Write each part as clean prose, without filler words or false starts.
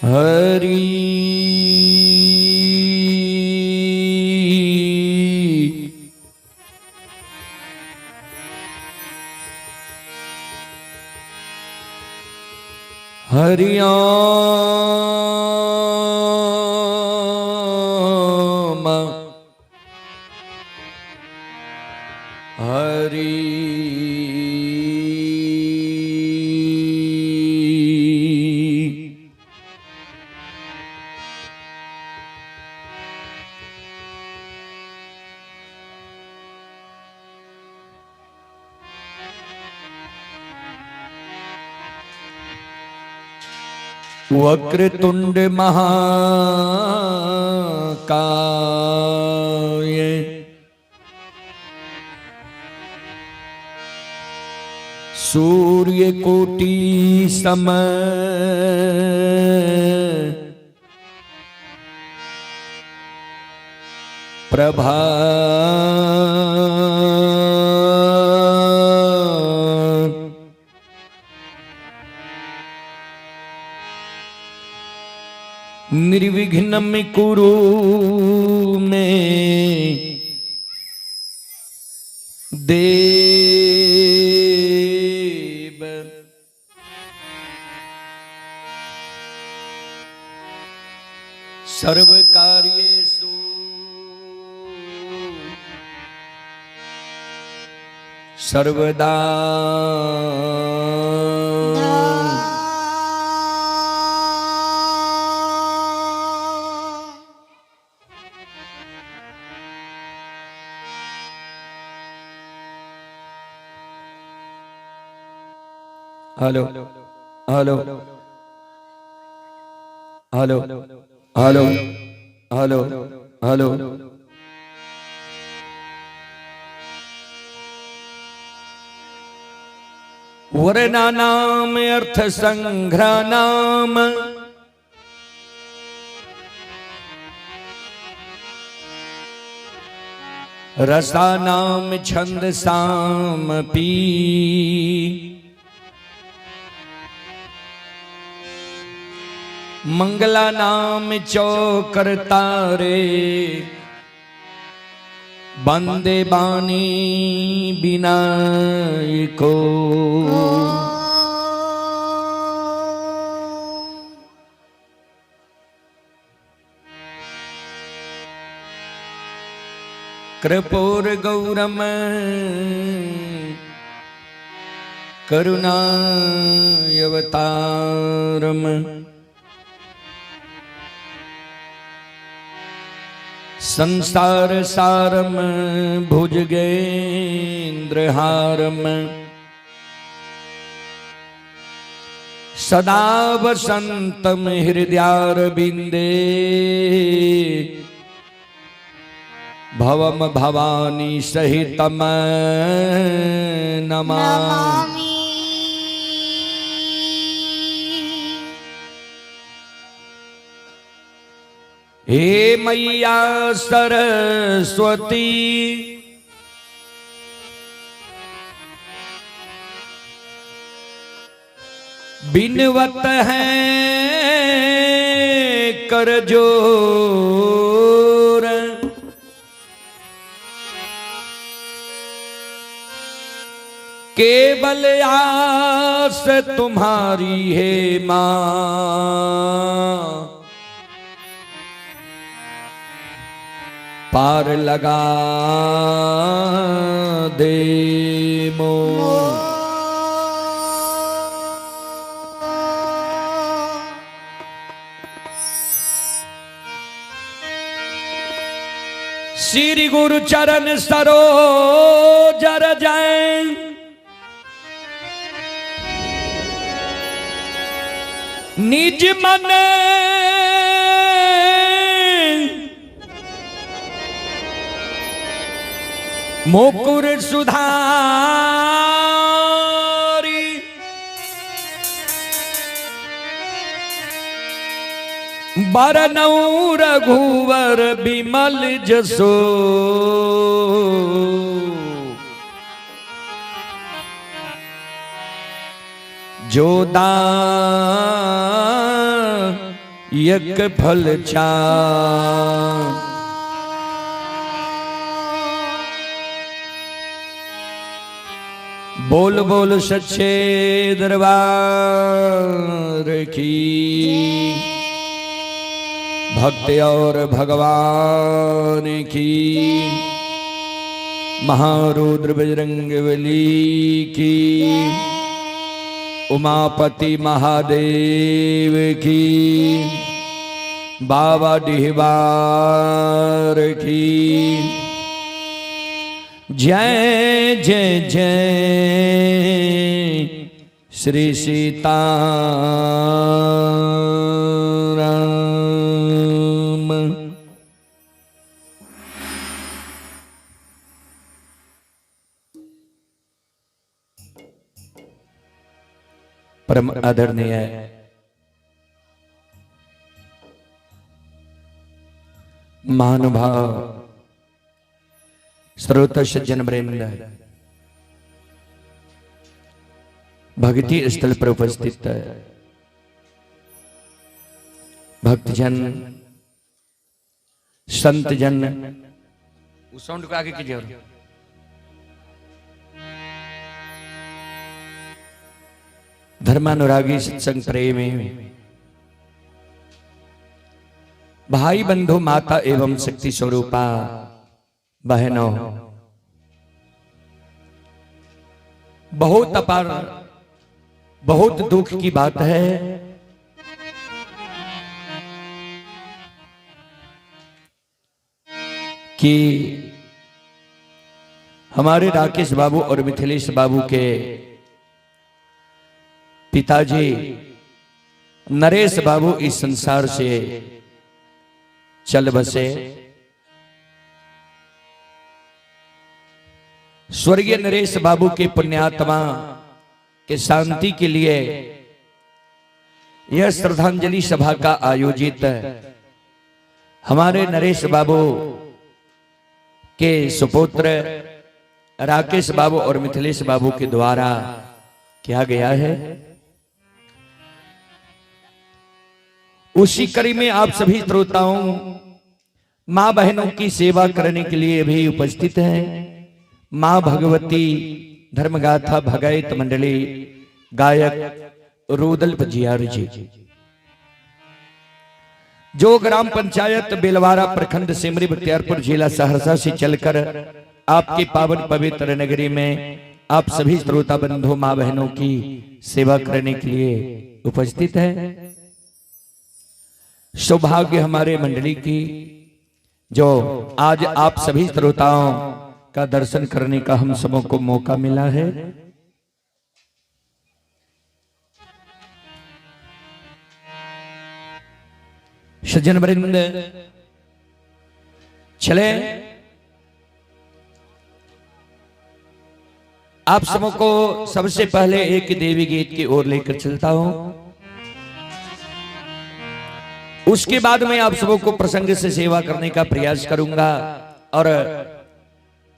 हरि हरिओम हरि वक्रतुंड महाकाय सूर्य कोटि सम प्रभा निर्विघ्नं कुरु मे देव। सर्वकार्येषु सर्वदा hello hello hello hello hello hello वर्णानाम अर्थ संघ्रानाम रसानाम छंदसाम पी मंगला नाम चौकरतारे बंदे बानी विनायको। कृपूर गौरम करुणावतारम संसार सारम भुजगेन्द्रहारम सदा वसंतम हृदयारविंदे भवम भवानी सहितम नमामि। हे मैया सरस्वती बिनवत है कर जोर केवल आस तुम्हारी है मां पार लगा दे मो। श्री गुरु चरण सरोज रज निज मन मुकुर सुधारी बरनऊ रघुवर बिमल जसो जो दान यक फल चार। बोल बोल सच्चे दरबार की, भक्त और भगवान की, महारुद्र बजरंगबली की, उमापति महादेव की, बाबा डिहबार की। जय जय जय श्री सीताराम। परम आदरणीय महानुभाव श्रोता सज्जन वृंद, भक्ति स्थल पर उपस्थित भक्तजन, संतजन, उस साउंड को आगे कीजिए। धर्मानुरागी, सत्संग प्रेमी, भाई बंधु, माता एवं शक्ति स्वरूपा बहनों, बहुत अपार, बहुत दुख की बात है कि हमारे राकेश बाबू और मिथिलेश बाबू के पिताजी नरेश बाबू इस संसार से चल बसे। स्वर्गीय नरेश बाबू के पुण्यात्मा के शांति के लिए यह श्रद्धांजलि सभा का आयोजित हमारे नरेश बाबू के सुपुत्र राकेश बाबू और मिथिलेश बाबू के द्वारा किया गया है। उसी कड़ी में आप सभी श्रोताओं, मां बहनों की सेवा करने के लिए भी उपस्थित हैं। मां भगवती धर्मगाथा भगायत मंडली गायक रुदल जियार जी, जो ग्राम पंचायत बेलवारा प्रखंड सिमरी बख्तियारपुर जिला सहरसा से चलकर आपके पावन पवित्र नगरी में आप सभी श्रोता बंधु मां बहनों की सेवा करने के लिए उपस्थित है। सौभाग्य हमारे मंडली की जो आज आप सभी श्रोताओं का दर्शन करने का हम सबों को मौका मिला है। सज्जन वृंद, चले आप सबों को सबसे पहले एक देवी गीत की ओर लेकर चलता हूं। उसके बाद मैं आप सबों को प्रसंग से सेवा करने का प्रयास करूंगा और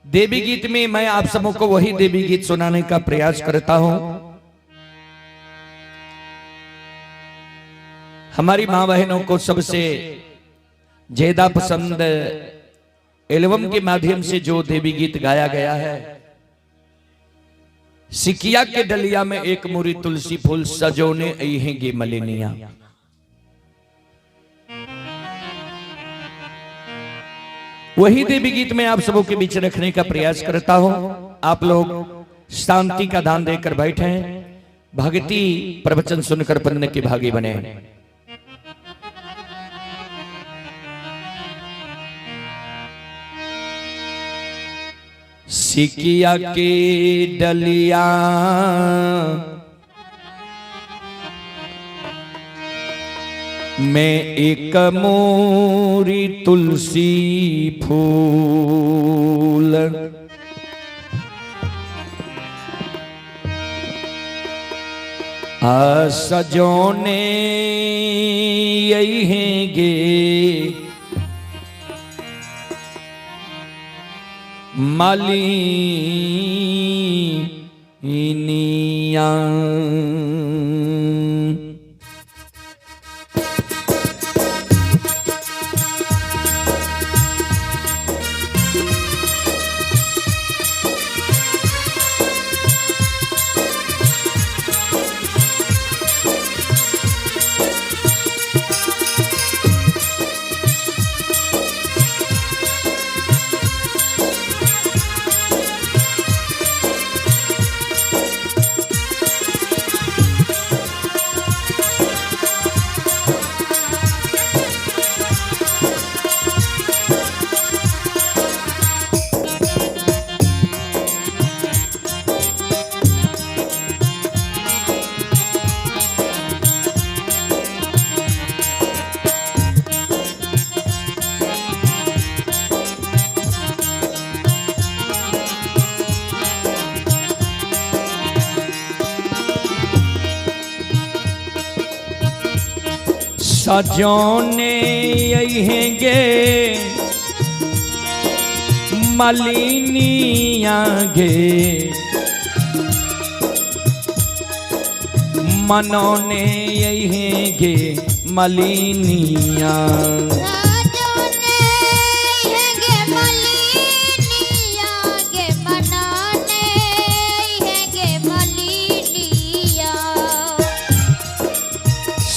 देवी गीत में मैं आप सबों को वही देवी गीत सुनाने का प्रयास करता हूं। हमारी मां बहनों को सबसे ज्यादा पसंद एल्बम के माध्यम से जो देवी गीत गाया गया है, सिकिया के डलिया में एक मुरी तुलसी फूल सजोने अहेंगे मलिनिया। वही देवी गीत में आप सबों के बीच रखने का प्रयास करता हूं। आप लोग शांति का दान देकर बैठे, भक्ति प्रवचन सुनकर पुण्य के भागी बने। सिकिया के डलिया में एक मोरी तुलसी फूल सजोने यही हैंगे मालिनिया। सजोने यहेंगे मलिनिया गे, मनोने यहेंगे मलिनिया।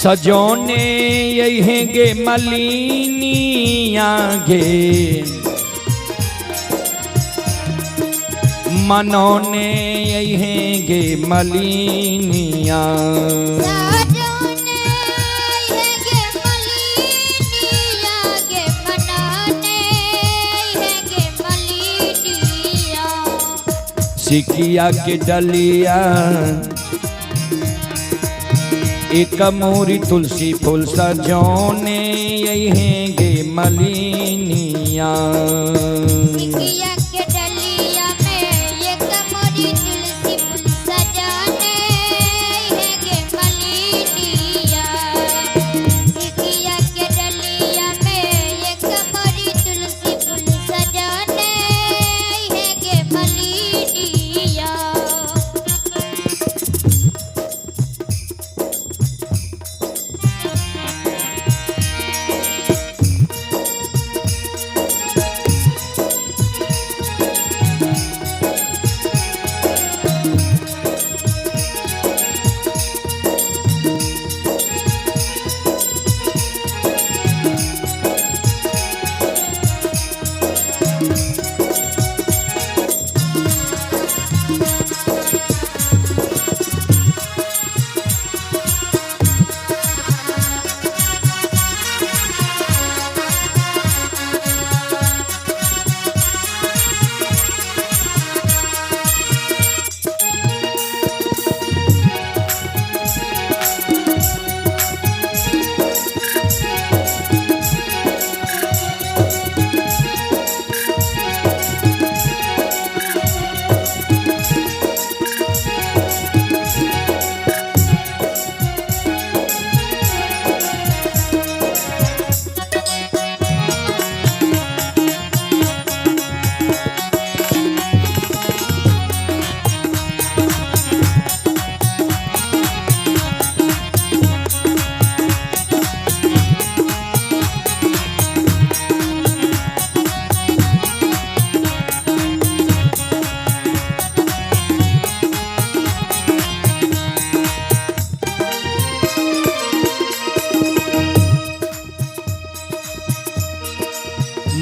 सजोने यहेंगे मलिनिया गे, मनोने यहेंगे मलिनिया। सिकिया के डलिया एक मोरी तुलसी फूल सजोने यहेंगे मलिनिया। सिकिया के डलिया में एक मोरी तुलसी फूल सजाने यहेंगे मलिनिया। सिकिया के डलिया में एक मोरी तुलसी फूल सजाने यहेंगे मलिनिया।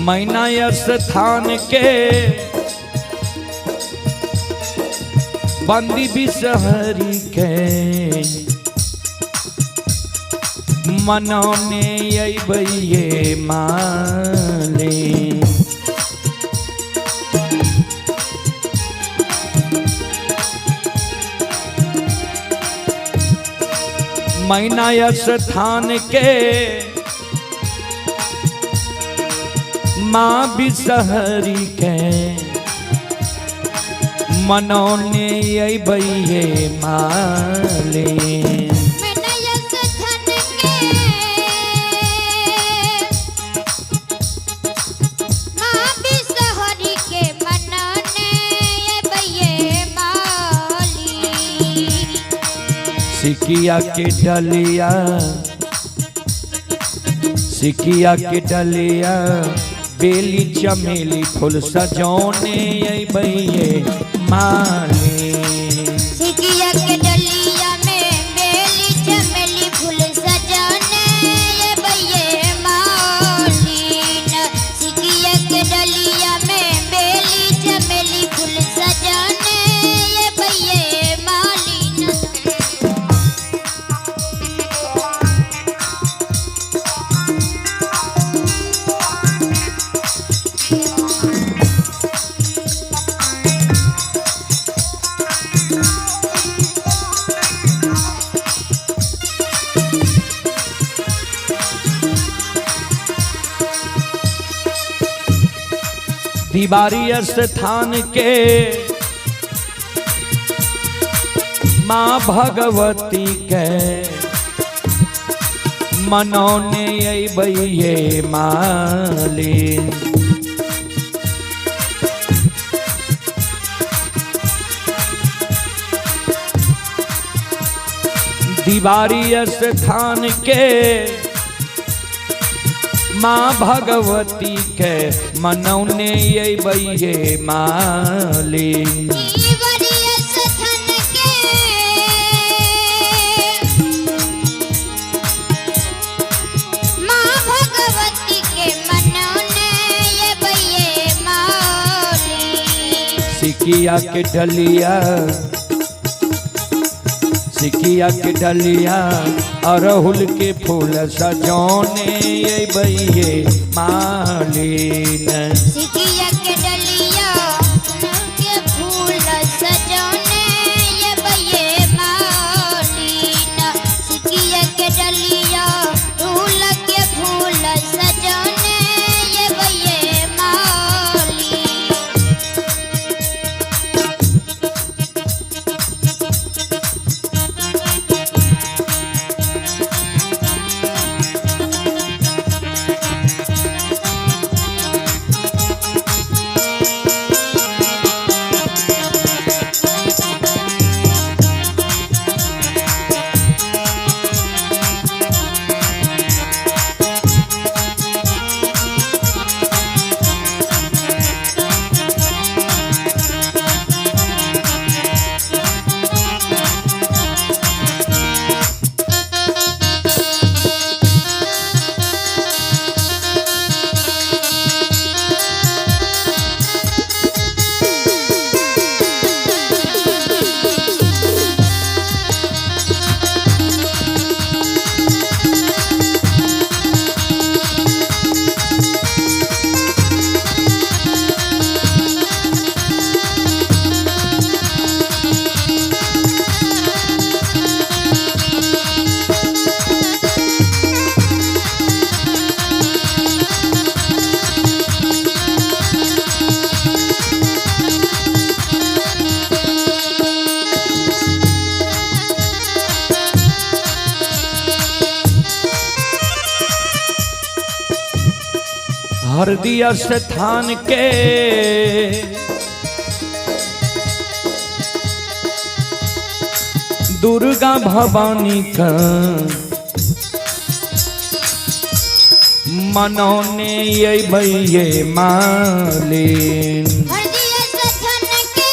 मैना स्थान के बंदी बिसहरी के, मनोने अइबैये माले। मैना स्थान के माँ बिसहरी के, मनोने अइबैये माले। माँ बिसहरी के मन सिकिया के डलिया, सिकिया के डलिया, बेली चमेली फूल सजौने अइबैये माली। सिकिया के डलिया में बेली चमेली फूल सजाने अइबैये मालिन। सिकिया के डलिया में बेली चमेली फूल सजाने अइबैये मालिन। तिवारी स्थान के माँ भगवती के मनौने अइबैये मालिन। तिवारी स्थान के माँ भगवती के मनौने अइबैये मालिन। तिवारी स्थान के माँ भगवती के मनौने अइबैये मालिन। सिकिया के डलिया, सिकिया के डलिया, अरहुल के फूल सजौने अइबैये मालिन। सिकिया के डलिया के फूल सजौने अइबैये मालिन। सिकिया के डलिया फूल के फूल सजौने अइबैये मालिन। हरदी स्थान के दुर्गा भवानी का मनौने अइबैये मालिन। हरदिया स्थान के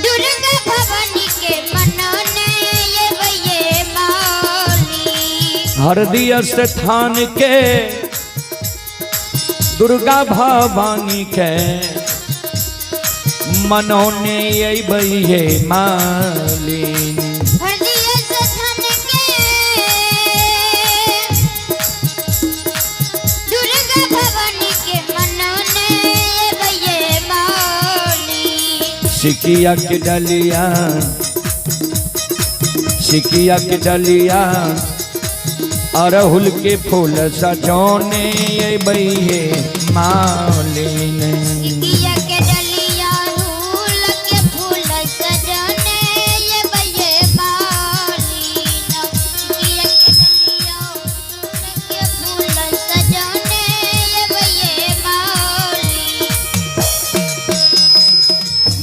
दुर्गा भवानी के मनौने अइबैये मालिन। हरदी स्थान के दुर्गा भवानी के मनौने अइबैये मालिन। हरदिया स्थान के दुर्गा भवानी के मनौने अइबैये मालिन। सिकिया के डलिया, सिकिया के डलिया, अरहुल के फूल सजौने अइबैये मालिन। सिकिया के डलिया अरहुल के फूल सजौने अइबैये मालिन। सिकिया के डलिया अरहुल के फूल सजौने अइबैये मालिन।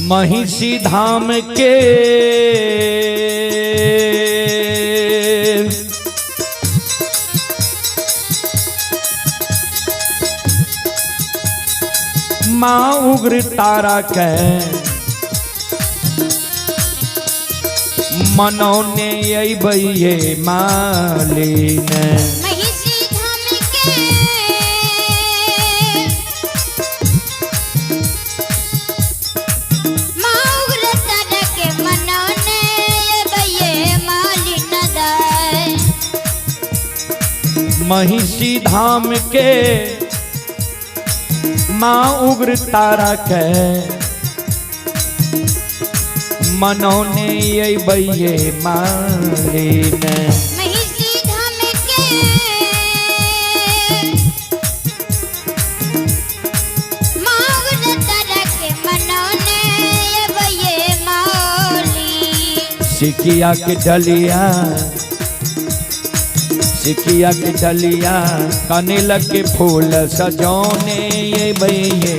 महिषी धाम के माँ उग्र तारा के मनौने अबैये मालिन। महिषी धाम के माँ उग्र तारा के मनौने अबैये मालिन दाय। महिषी धाम के माँ उग्र तारा के मनौने अबैये मालिन। महिषी धाम के माँ उग्र तारा के मनौने अबैये मालिन। सिकिया के डलिया सिकिया के डलिया कनेल के फूल सजौने अबैये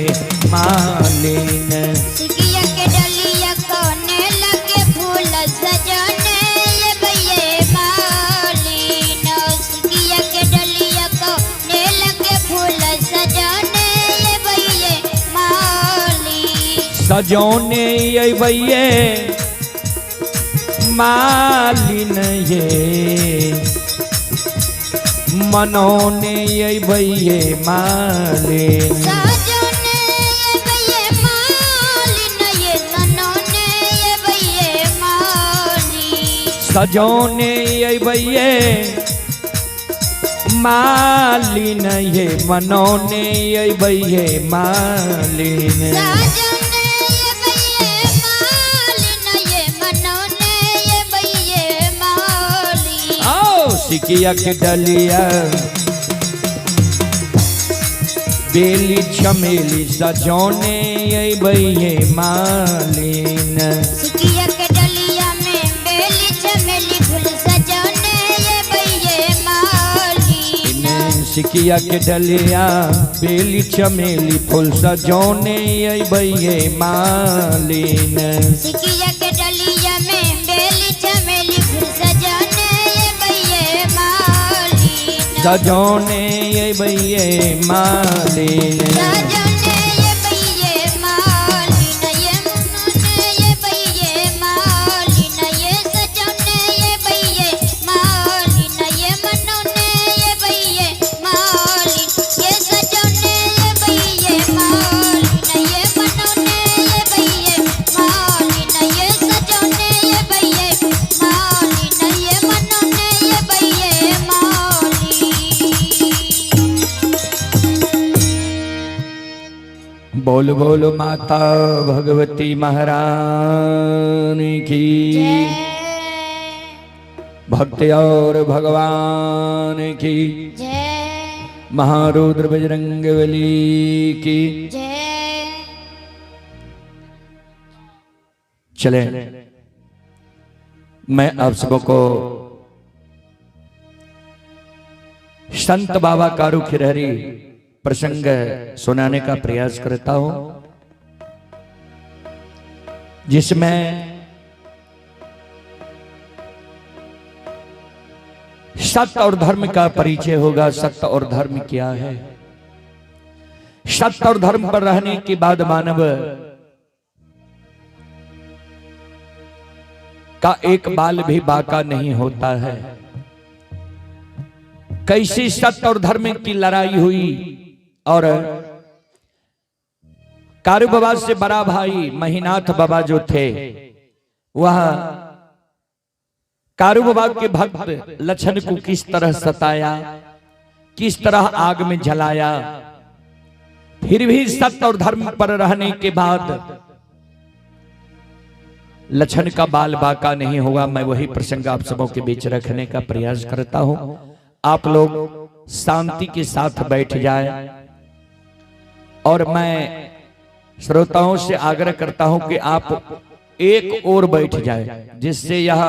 मालिन। सिकिया के डलिया कनेल के फूल सजौने अबैये मालिन। सिकिया के डलिया कनेल के फूल सजौने अबैये मालिन। सजौने अबैये मालिन ये मनौने अबैये मालिन। सजौने अबैये मालिन ये मनौने अबैये मालिन। सजौने अबैये मालिन ये मनौने अबैये मालिन। सजौने अबैये मालिन ये मनौने अबैये मालिन। आओ सिकिया के डलिया बेली चमेली सजौने अबैये मालिन। सिकिया के डलिया में बेली चमेली फूल सजौने अबैये मालिन। सिकिया के डलिया बेली चमेली फूल सजौने अबैये मालिन। सिकिया के डलिया में बेली चमेली फूल सजौने अबैये मालिन। सजौने अबैये मालिन। सजौने अबैये मालिन ये मनौने अबैये मालिन। ये सजौने अबैये मालिन ये मनौने अबैये मालिन। ये सजौने अबैये मालिन ये मनौने अबैये मालिन। ये सजौने अबैये मालिन ये मनौने अबैये मालिन। बोल बोल माता भगवती महारानी की भक्त और भगवान की जय महारुद्र बजरंगबली की। जय। चले मैं आप सबको संत बाबा कारू खिरहरी प्रसंग सुनाने का प्रयास करता हूं, जिसमें सत्य और धर्म का परिचय होगा। सत्य और धर्म क्या है? सत्य और धर्म पर रहने के बाद मानव का एक बाल भी बाका नहीं होता है। कैसी सत्य और धर्म की लड़ाई हुई और कारू बाबा से बड़ा भाई महीनाथ बाबा जो थे, वह कारू बाबा के भक्त लक्षण को किस तरह सताया, किस तरह आग में जलाया। फिर भी सत्य और धर्म पर रहने के बाद लक्षण का बाल बाका नहीं हुआ। मैं वही प्रसंग आप सबों के बीच रखने का प्रयास करता हूं। आप लोग शांति के साथ बैठ जाए और मैं श्रोताओं से आग्रह करता हूं कि आप एक ओर बैठ जाए, जिससे यह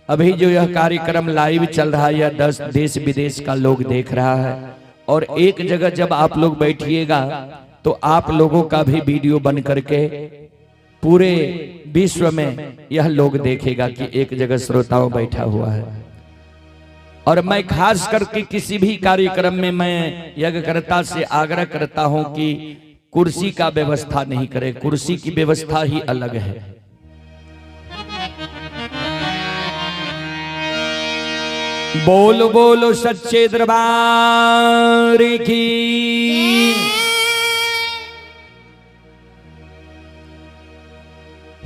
अभी जो यह कार्यक्रम लाइव चल रहा है या देश विदेश का लोग देख रहा है, और एक जगह जब आप लोग बैठिएगा तो आप लोगों का भी वीडियो बन करके पूरे विश्व में यह लोग देखेगा कि एक जगह श्रोताओं बैठा हुआ है। और मैं खास करके किसी भी कार्यक्रम में मैं यज्ञकर्ता से आग्रह करता हूं कि कुर्सी का व्यवस्था नहीं करे, कुर्सी की व्यवस्था ही अलग है। बोलो बोलो सच्चे दरबार की।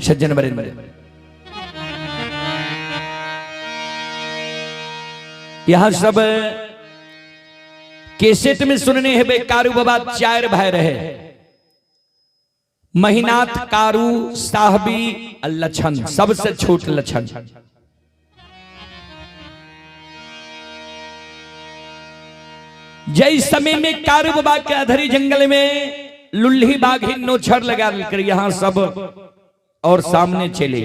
सज्जन वरेंद्र, यहां सब कैसेट में सुनने हैं कारू बाबा 4 भाई रहे, महीनाथ, कारू, साहबी, लछन, सबसे छोट लछन। जय समय में कारू बाबा के अधरी जंगल में लुल्ही बाघी नोछर लगा कर यहां सब और सामने चले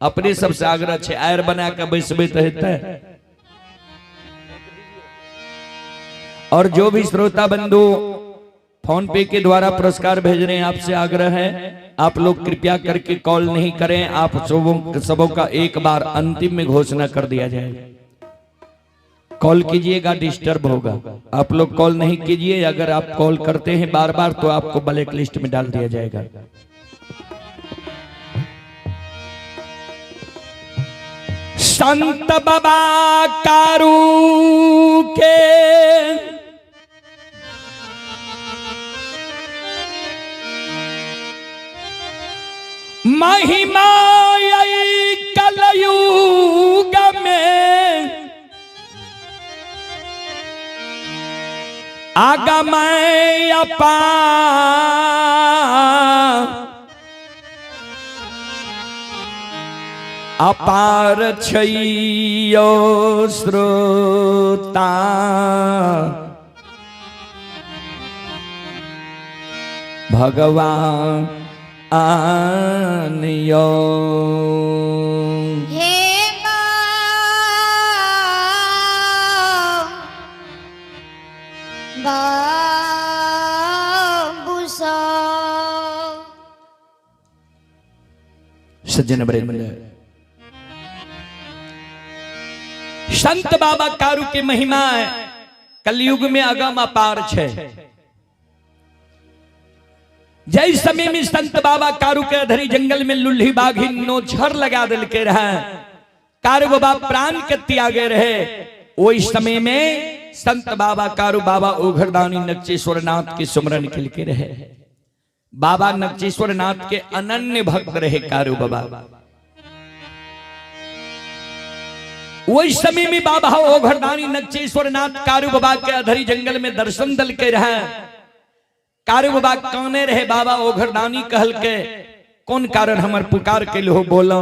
अपने सबसे आग्रह छे आयर बना के बैसबैत रहते। और जो भी श्रोता बंधु फोन पे के द्वारा पुरस्कार भेज रहे हैं, आपसे आग्रह है आप लोग कृपया करके कॉल नहीं करें। आप सबों का एक बार अंतिम में घोषणा कर दिया जाए। कॉल कीजिएगा डिस्टर्ब होगा, आप लोग कॉल नहीं कीजिए। अगर आप कॉल करते हैं बार बार तो आपको ब्लैक लिस्ट में डाल दिया जाएगा। संत बाबा कारू के महिमा कलयुग में आगम अपार छइयो श्रोता भगवान आनियो। हे बाबूसा सज्जन वरेंद्र, संत बाबा कारू के महिमा कलयुग में अगम अपार छे। जय समय में संत बाबा कारू के अधरी जंगल में लुल्ही बाघी नोछर लगा दिल के रहे, कारू बाबा प्राण के त्यागे रहे। वो इस समय में संत बाबा कारू बाबा ओघरदानी नक्षेश्वर नाथ के सुमरन खिल के रहे। बाबा नक्षेश्वर नाथ के अनन्य भक्त रहे कारू बाबा। वो इस समय में बाबा ओघरदानी नक्षेश्वर नाथ कारू बाबा के अधरी जंगल में दर्शन दल के रहे। कारू बाबा काने रहे, बाबा ओघरदानी कहल के कौन कारण हमर पुकार के लो बोलो।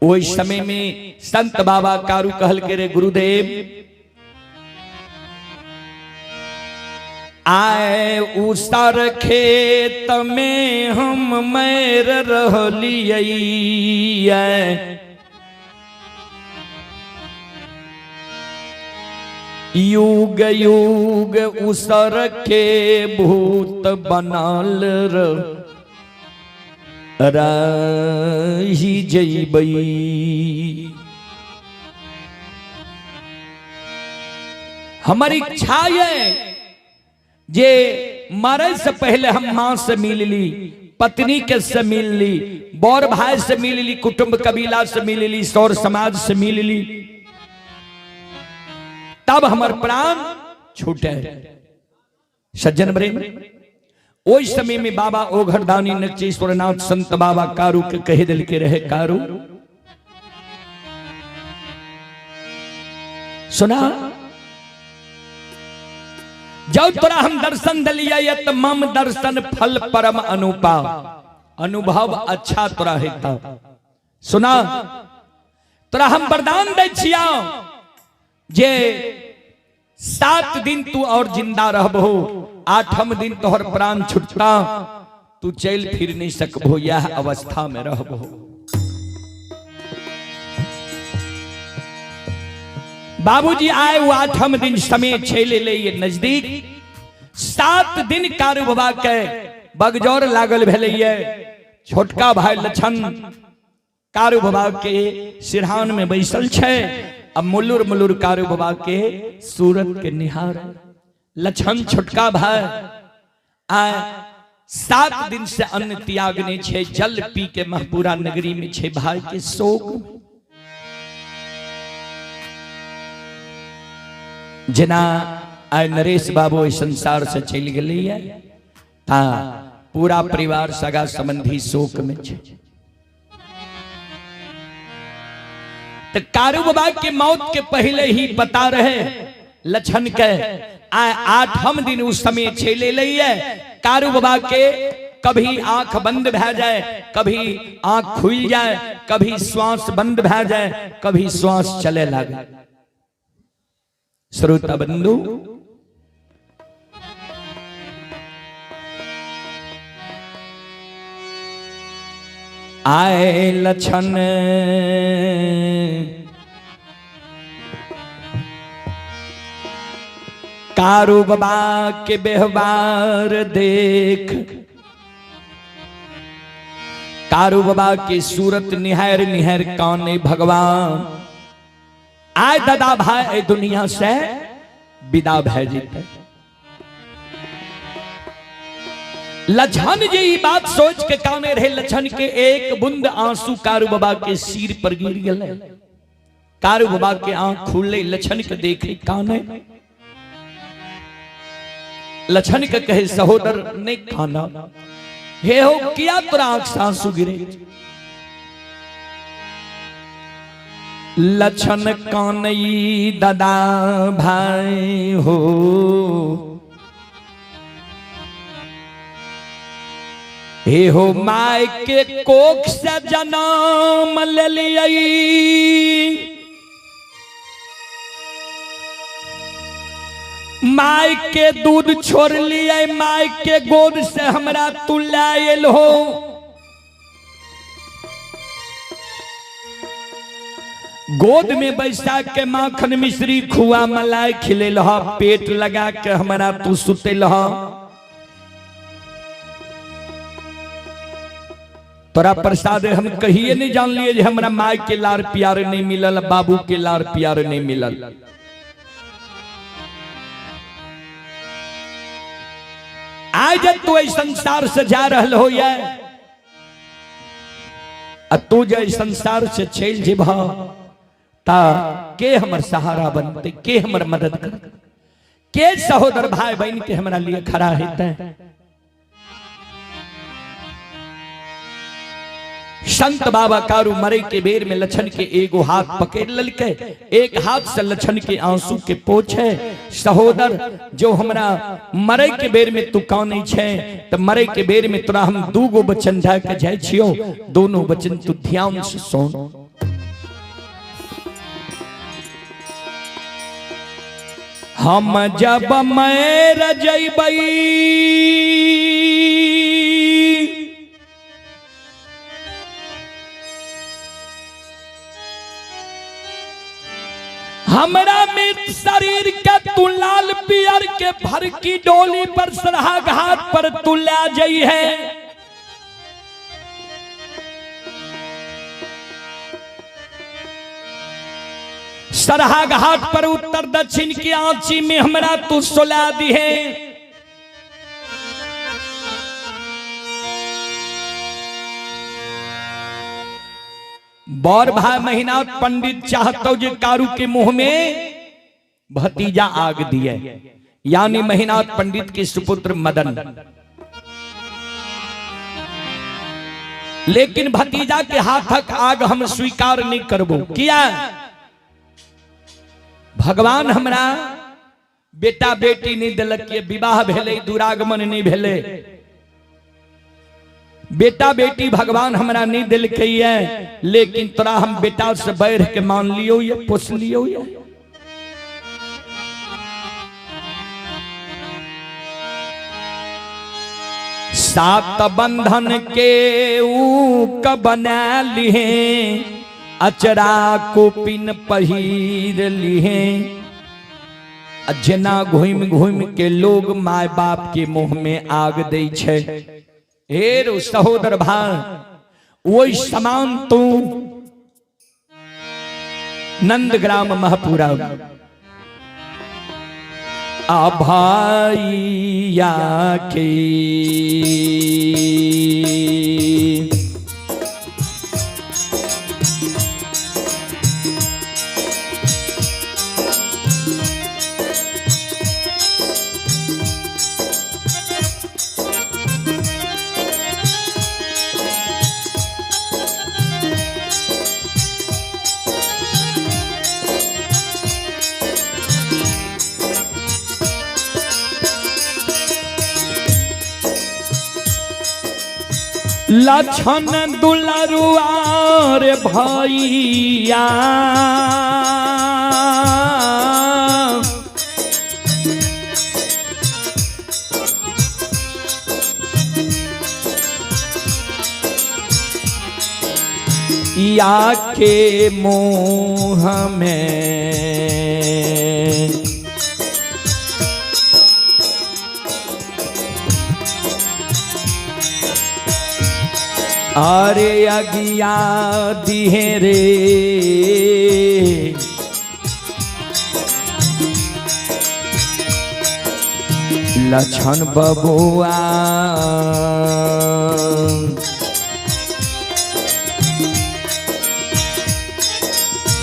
वो इस समय में संत बाबा कारू कहल के रे गुरुदेव आए उसर खेत में हम मैर रहलिए, युग युग उसर के भूत बनल रही जइबई। हमारी इच्छा है जे मरे से पहले हम मां से मिल ली, पत्नी के से मिल ली, बौर भाई से मिल ली, कुटुंब कबीला से मिल ली, सौर समाज से मिल ली, तब हमार प्राण छूटे। सज्जन वरेंद्र, उस समय में बाबा ओघरदानी नक्षेश्वर नाथ संत बाबा कारू के कहे दिल के रहे, कारू सुना जब तोरा हम दर्शन दिलिया त मम दर्शन फल परम अनुपा, अनुभव अच्छा तोरा हेता। सुना तोरा हम वरदान दे छिया जे 7 दिन तू और जिंदा रहबो, 8वें दिन तोहर प्राण छुटता, तू चल फिर नहीं सकबो, यह अवस्था में रहबो। बाबूजी आए वो 8वें दिन समय छेले ले ये नजदीक 7 दिन कारू बाबा के बगजौर लागल भेलैया। छोटका भाई लछन कारू बाबा के सिरहान में बैसल छे। अब मुल्लुर मुल्लुर कारू बाबा के सूरत के निहार। लछन छोटका भाई आ 7 दिन से अन्न त्यागने छे, जल पी के महपुरा नगरी में छे भाई के शोक। जना आय नरेश बाबू इस संसार से चल गए ता पूरा परिवार सगा संबंधी शोक में छे। तो कारू बाबा के मौत के पहले ही पता रहे लछन के। 8 दिन उस समय छेले लिए कारू बाबा के कभी आंख बंद भै जाए, कभी आंख खुल जाए, कभी श्वास बंद भै जाए, कभी श्वास चले लगे। श्रोता बंधु, आए लछन कारू बाबा के व्यवहार देख, कारू बाबा की सूरत निहार निहार काने भगवान आय दादा भाई दुनिया से विदा भै जीते। लछन जी ये बात सोच के काने रहे। लछन के एक बूंद आंसू कारू बाबा के सिर पर गिर गए। कारू बाबा के आंख खुले, लछन के देखे काने। लछन के कहे सहोदर ने खाना हे हो किया तोरा आंख से आंसू गिरे। लछन कानई दादा भाई हो, हे हो माय के कोख से जन्म ले लियई, माय के दूध छोड़ लिए, माय के गोद से हमरा तू लायल हो। गोद में बैसा के माखन मिश्री खुआ मलाई खिले लहा, पेट लगा के हमरा तू सुते लहा। तोरा प्रसाद हम कहिए नहीं जान लिए जे हमरा माय के लार प्यार नहीं मिलल, बाबू के लार प्यार नहीं मिलल। आज तू इस संसार से जा रहल हो या तू जो इस संसार से चल जेबा ता के हमर सहारा बनते, के हमर मदद कर, के सहोदर भाई बहन के हमरा लिए खड़ा हेते। संत बाबा कारू मरे के बेर में लछन के एगो हाथ पकड़ ललके, एक हाथ से लछन के आंसू के पोछे। सहोदर जो हमरा मरे के बेर में तू काने छे, त मरे के बेर में तोरा हम 2 गो वचन जा के जाय छियो, दोनों वचन तू ध्यान से सुन। हम जब मर जइबई हमरा में शरीर के तू लाल पियर के भर की डोली पर सरहा घाट पर तू ले जाई है। सरहा घाट पर उत्तर दक्षिण की आंची में हमरा तू सुला दी है। बौर भाई महीना पंडित चाहतो जे कारू के मुंह में भतीजा आग दिए, यानी महीनाथ पंडित के सुपुत्र मदन। लेकिन भतीजा के हाथक आग हम स्वीकार नहीं करबो। किया भगवान हमरा बेटा बेटी नहीं दिलक, विवाह भेले दुरागमन नहीं भेले, बेटा बेटी भगवान हमरा नहीं दिल के है। लेकिन तोरा हम बेटा से बैर के मान लियो ये पोस लियो ये। सात बंधन के ऊक बना लिए, अचरा को पिन पहिर लिए, जेना घूम घूम के लोग माय बाप के मुंह में आग दे छे, हे रो सहोदर भाई, वही समान तू नंदग्राम महपुरा आ भाइया के लछन दुलरुआर भैया या के मुँह में अरे अगिया दिहे रे लछन बबुआ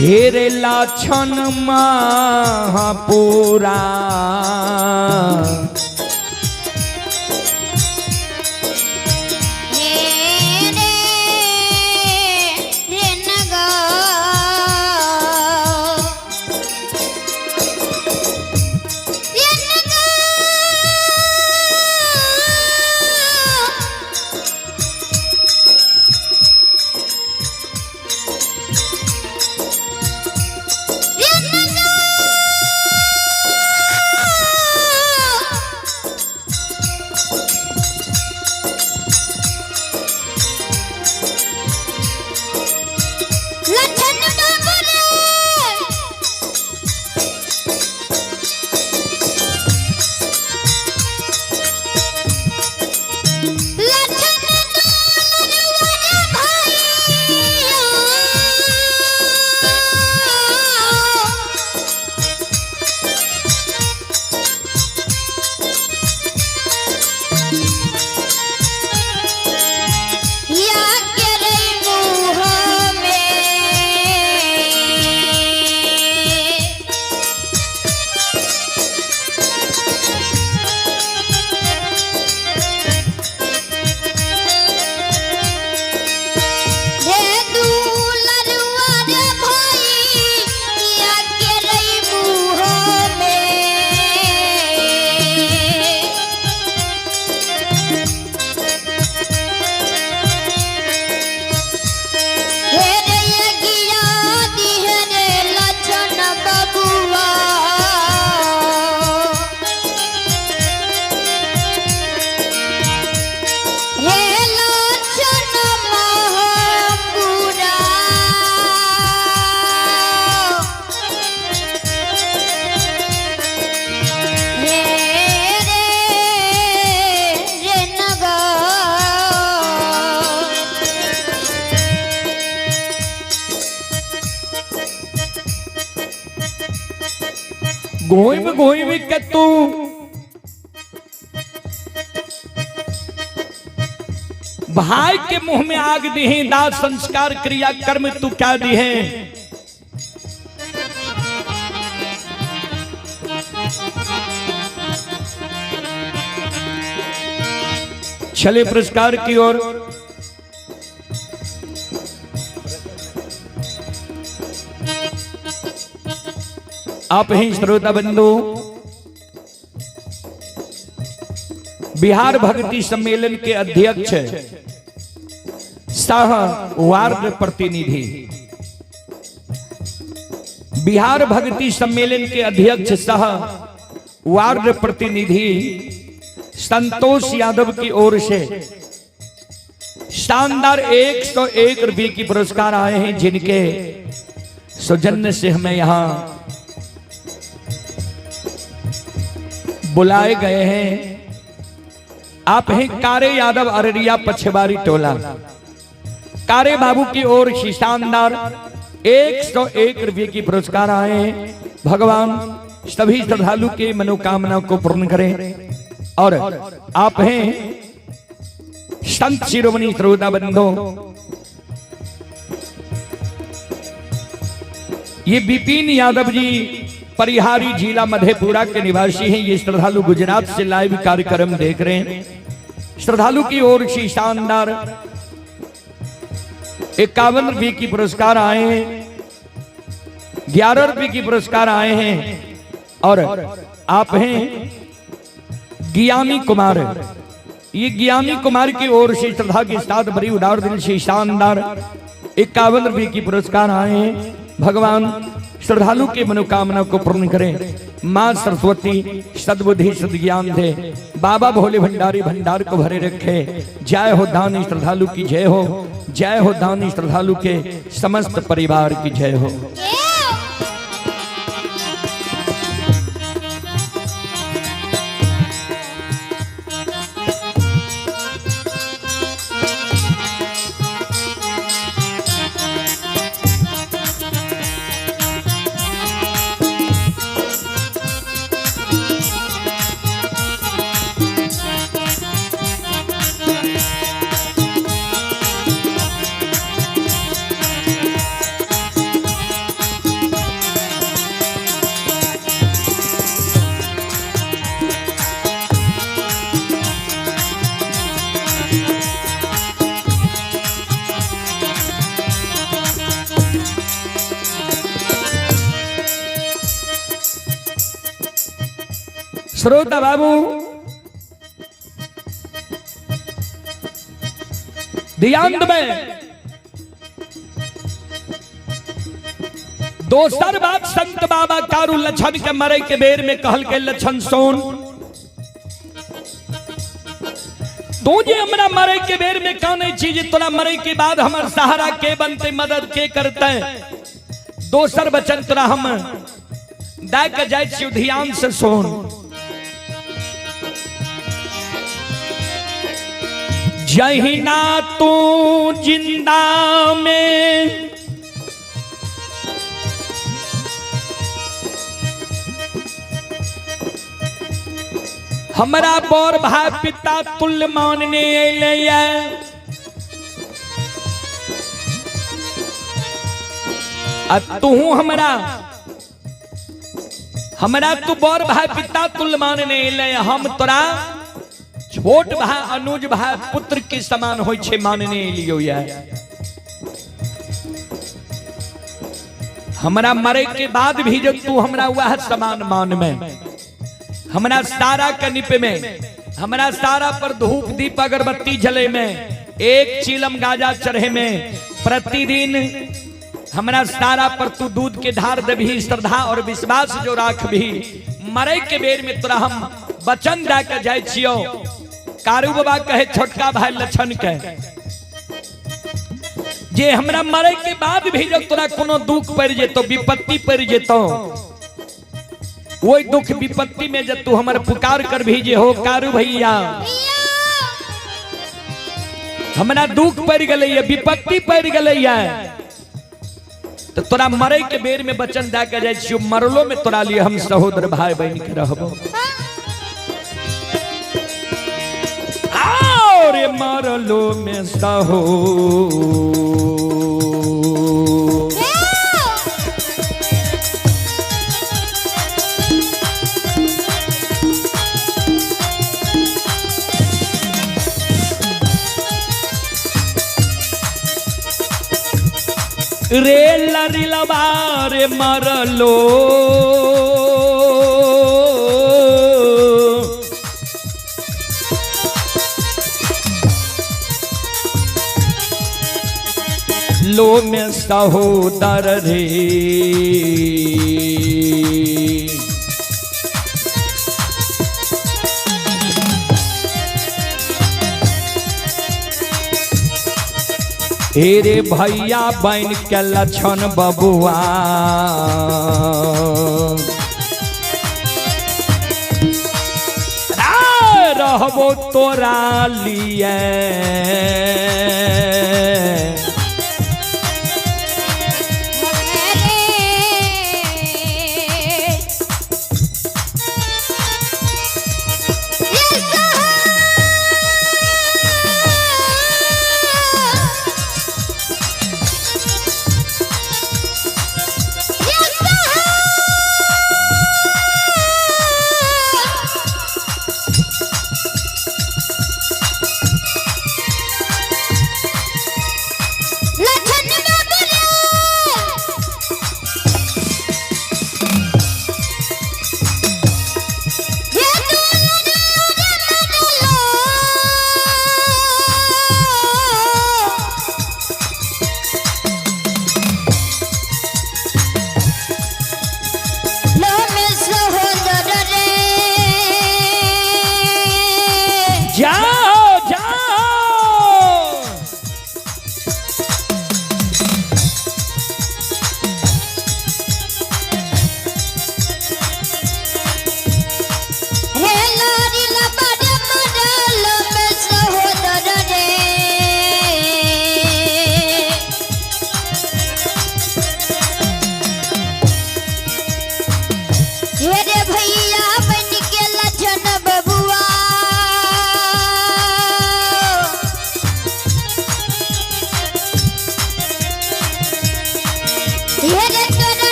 हेरे लछन महापुरा घोइम घोइम के तू भाई के मुंह में आग दिहे, दास संस्कार क्रिया कर्म तू क्या दिहे। चले पुरस्कार की ओर। आप ही श्रोता बंधु, बिहार भक्ति सम्मेलन के अध्यक्ष सह वार्ड प्रतिनिधि, बिहार भक्ति सम्मेलन के अध्यक्ष सह वार्ड प्रतिनिधि संतोष यादव की ओर से शानदार 101 रुपये की पुरस्कार आए हैं, जिनके सौजन्य से हमें यहाँ बुलाए गए हैं। आप हैं कारे यादव अररिया पछवारी टोला। कारे बाबू की ओर से शानदार 101 रुपये की पुरस्कार आए हैं। भगवान सभी श्रद्धालु के मनोकामना को पूर्ण करें। और आप हैं संत शिरोमणि श्रोता बंधु, ये बिपिन यादव जी परिहारी जिला मधेपुरा के निवासी हैं। ये श्रद्धालु गुजरात से लाइव कार्यक्रम देख रहे हैं। श्रद्धालु की ओर से शानदार 51 रुपये की पुरस्कार आए हैं। 11 रुपये की पुरस्कार आए हैं। और आप हैं ज्ञानी कुमार। ये ज्ञानी कुमार की ओर से श्रद्धा के साथ बड़ी उदार दिल से शानदार 51 रुपये की पुरस्कार आए हैं। भगवान श्रद्धालु के मनोकामना को पूर्ण करें। मां सरस्वती सद्बुद्धि सद्ज्ञान दे। बाबा भोले भंडारी भंडार को भरे रखे। जय हो दानी श्रद्धालु की जय हो। जय हो दानी श्रद्धालु के समस्त परिवार की जय हो। श्रोता बाबू, ध्यान में दोसर बात संत बाबा कारू लक्षण के मरे के बेर में कहल के लक्षण सोन तुझे हमरा मरे के बेर में कौन चीज तोरा मरे के बाद हमर सहारा के बनते मदद के करते। दोसर वचन तोरा हम दाय के जाय छी ध्यान से सोन। जहिना तू जिंदा में हमरा बौर भाई पिता तुल्य मानने अइले। तू हमरा तू बौर भाई पिता तुल्य मानने अइले। हम तोरा छोट भाई अनुज भाई पुत्र के समान होय छे मानने लियो। हमरा मरे के बाद भी जो तू हमरा वह समान मान में, हमरा सारा के निप में, हमरा सारा पर धूप दीप अगरबत्ती जले में, एक चीलम गाजा चढ़े में, प्रतिदिन हमरा सारा पर तू दूध के धार देभी। श्रद्धा और विश्वास जो राख भी मरे के बेर में तोरा हम वचन दे के जाय छियो। कारू बाबा कहे छोटका भाई लक्षण के जे हमरा मरे के बाद भी जब तोरा कोनो दुख पड़ जेतो, विपत्ति पड़ जेतो, वही दुख विपत्ति में जब तू हमर पुकार कर भी जे हो कारू भैया हमरा दुख पड़ गलैया, विपत्ति पड़ गलैया, तो तोरा मरे के बेर में वचन दे के जाय छियो मरलो में तोरा लिए हम सहोदर भाई बहन के रहबो। और मरलो में सहो रे लरिलवा रे मरलो लो में सहोदर रे हेरे भैया बन के लक्षण बबुआ रहबो तोरा लिए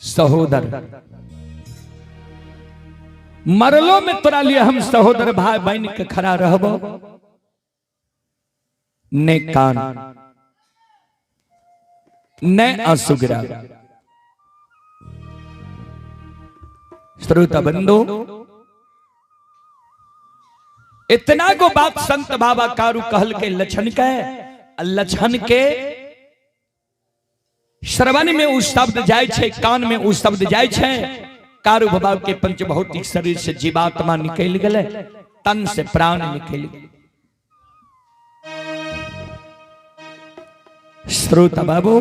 सहोदर मरलो में तोरा लिए हम सहोदर भाई बहन के खड़ा रहबो ने कान ने आंसुगिरा। श्रोता बंधु इतना को बात संत बाबा कारू कहल के लक्षण के श्रवण में उ शब्द जाय छे, कान में उ शब्द जाय छे। कारू बाबा के पंच भौतिक शरीर से जीवात्मा निकल गए, तन से प्राण निकल गए। श्रोता बाबू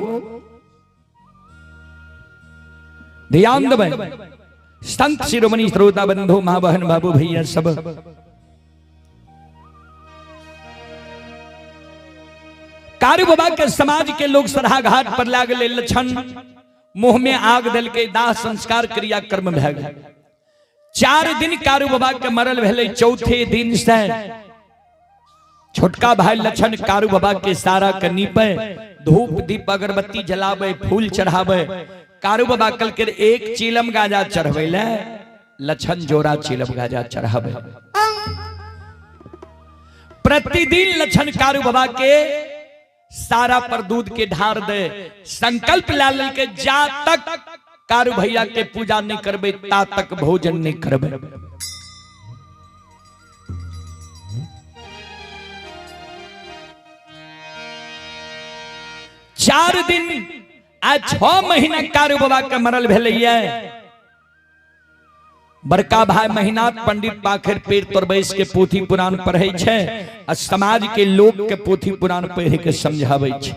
ध्यान देवे, संत शिरोमणि श्रोता बंधु मां बहन बाबू भैया सब कारू बाबा के समाज के लोग सरहा घाट पर लागले लक्षण मुंह में आग दल के दाह संस्कार क्रिया कर्म भए गए। 4 दिन कारू बाबा के मरल भेले। चौथे दिन से छोटका भाई लक्षण कारू बाबा के सारा के नीपे, धूप दीप अगरबत्ती जलावे, फूल चढ़ावे। कारू बाबा कल के 1 चीलम गाजा चढ़वेले, लक्षण जोड़ा चीलम गाजा चढ़ावे। प्रतिदिन लक्षण कारू बाबा के सारा पर दूध के ढार दे, संकल्प लाल के जा तक कारू भैया के पूजा नहीं करबे ता तक भोजन नहीं करबे। 4 दिन आ 6 महीना कारू बाबा के मरल भेलैया। बड़का भाई महीनाथ पंडित पाखर पेड़ पर बैस के पोथी पुराण पढ़े छे, आ समाज के लोग के पोथी पुराण पढ़ के समझावे छे।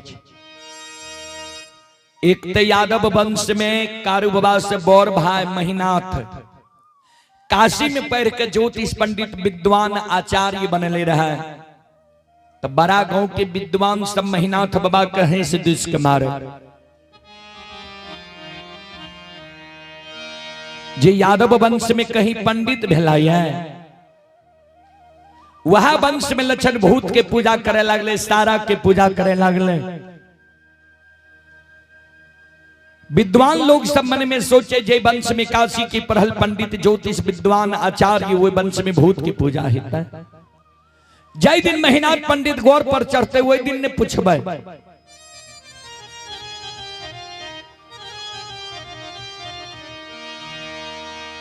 एक तो यादव वंश में कारू बाबा से बौर भाई महीनाथ काशी में पढ़ के ज्योतिष पंडित विद्वान आचार्य बनले रहा। तो बड़ा गांव के विद्वान सब महीनाथ बाबा कहे से दुष्क मारे। जे यादव वंश में कहीं पंडित भेलाया, वह वंश में लक्षण भूत के पूजा करे लगले, सारा के पूजा करे लगले। विद्वान लोग सब मन में सोचे जे वंश में काशी की पढ़ल पंडित ज्योतिष विद्वान आचार्य, वो वंश में भूत की पूजा है। जय दिन महीनाथ पंडित गौर पर चढ़ते वही दिन ने पूछबे,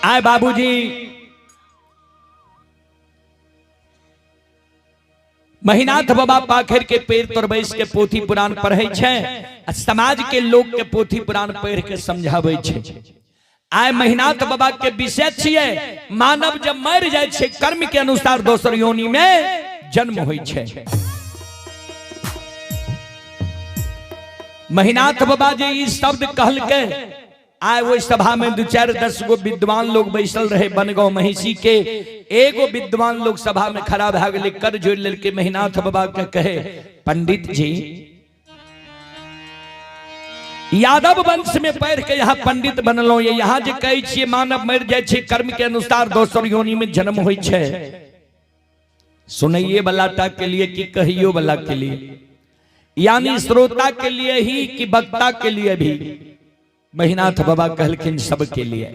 आए बाबूजी महीनाथ बाबा पाखर के पेड़ पर बैस के पोथी पुराण पढ़े छे, समाज के लोग के पोथी पुराण पढ़ के समझावे छे। आए महीनाथ बाबा के विषय छिए, मानव जब मर जाए छे कर्म के अनुसार दोसर योनि में जन्म होइ छै। महिनाथ बाबा जे ई शब्द कहलकै, आय वो सभा में 2-4-10 गो विद्वान लोग बैसल रहे बनगांव महिषी के। एगो विद्वान लोग सभा में खड़ा भए गेलै, कर जोड़ लेलकै महिनाथ बाबा के, कहे पंडित जी यादव वंश में पढ़ के यहाँ पंडित बनलो, ये यहाँ जे कहै छियै मानव मर जाय छै कर्म के अनुसार दोसर योनि में जन्म होइ छै, सुनइए वाला टा के लिए कि कहियो वाला के लिए, यानी श्रोता के लिए ही कि वक्ता के लिए भी? महिनाथ बाबा कहलखिन सबके लिए।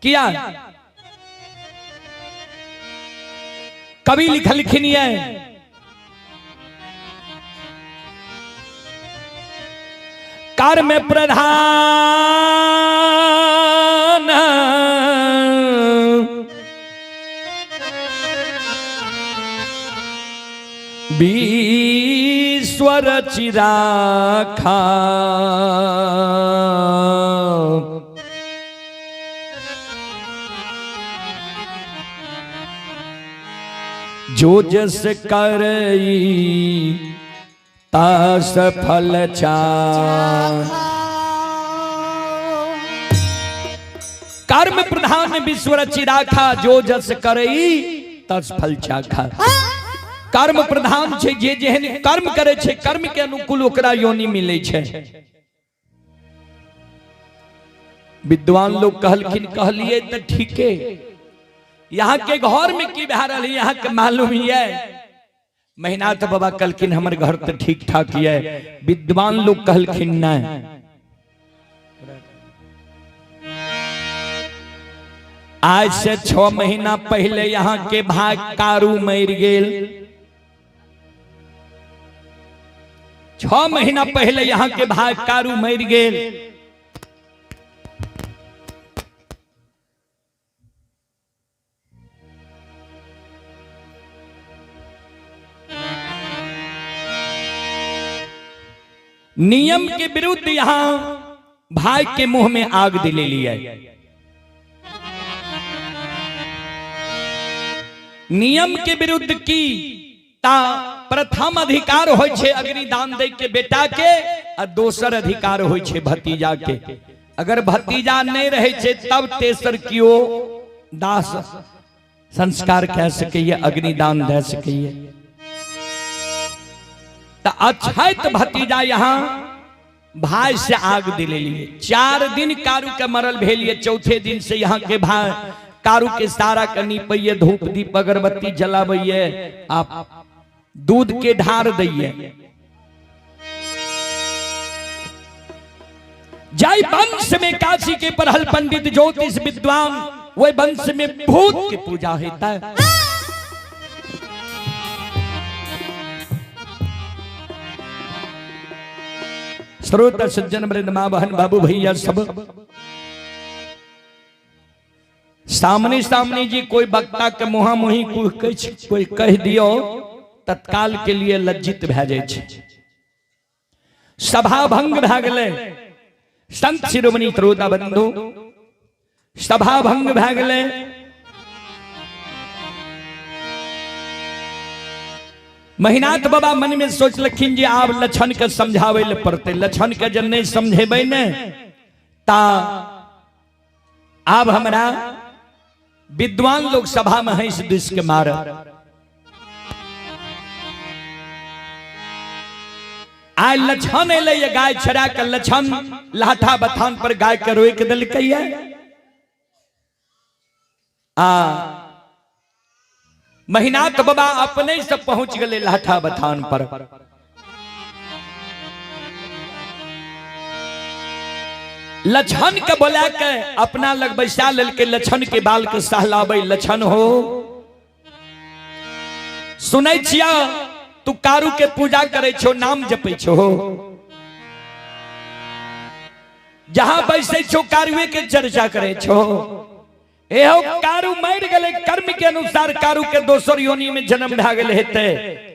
किया? कवि लिखलखिन ये, कर्म प्रधान ईश्वर चिराखा, जो जस करई तास फल चाखा। कर्म प्रधान ईश्वर चिराखा, जो जस करई तस फल चाखा। कर्म प्रधान छै, जे जेहन कर्म करे छै कर्म के अनुकूल ओकरा योनि मिले छै। विद्वान लोग कहलखिन, कहलिए तो ठीके, यहाँ के घर में की भए रही यहाँ के मालूम ही है? महिनाथ बाबा कहलखिन हमर घर तो ठीक ठाक है। विद्वान लोग कहलखिन नहीं, आज से 6 महीना पहले यहाँ के भाई कारू मर गेल। 6 महीना पहले यहाँ के भाई कारू मर गेल। नियम के विरुद्ध यहां भाई के मुंह में आग दिले लिया। नियम के विरुद्ध की ता प्रथम अधिकार होय छे अग्निदान दे के बेटा के, और दोसर अधिकार होय छे भतीजा के। अगर भतीजा नहीं रहे छे तब तेसर कियो दास संस्कार कह सके, अग्निदान दे सके। तो अछैत भतीजा यहाँ भाई से आग दिले लिए। 4 दिन कारू के मरल भेलिए, चौथे दिन से यहाँ के भाई कारू के सारा कनी पैये धूप दीप अगरबत्ती जलाबैये, आप दूध के ढार दैये। जय वंश में काशी के पढ़ल पंडित ज्योतिष विद्वान, वह वंश में भूत की पूजा होता है। श्रोता सज्जन वृंद, मां बहन बाबू भैया सब सामने सामने जी कोई वक्ता के मुहा मुही कोई कह दियो तत्काल के लिए लज्जित भए जाए छे। सभा भंग भए गेलै। संत शिरोमणि श्रोता बंधु, सभा भंग भए गेलै। महिनाथ बाबा मन में सोचलखिन जे आब लक्षण के समझावे ले पड़ते। लक्षण के जब नहीं समझेबै ने ता आब हमरा विद्वान लोग सभा में हंस दिस के मार। आय लक्षण एले, ये गाय छड़ा के लक्षण लाठा बथान पर गाय के रोक देलकै। महिनाथ बाबा अपने से पहुंच गए लाठा बथान पर। लक्षण के बोला के अपना लग बैसा लेल के लक्षण के बाल के सहलाबै। लक्षण हो, सुनै छिया तू कारू के पूजा करे छो, नाम जपै छो, जहां बैसे छो कारुए के चर्चा करे छो। एहो कारू मर गए, कर्म के अनुसार कारू के दोसर योनि में जन्म भए गेल हेते।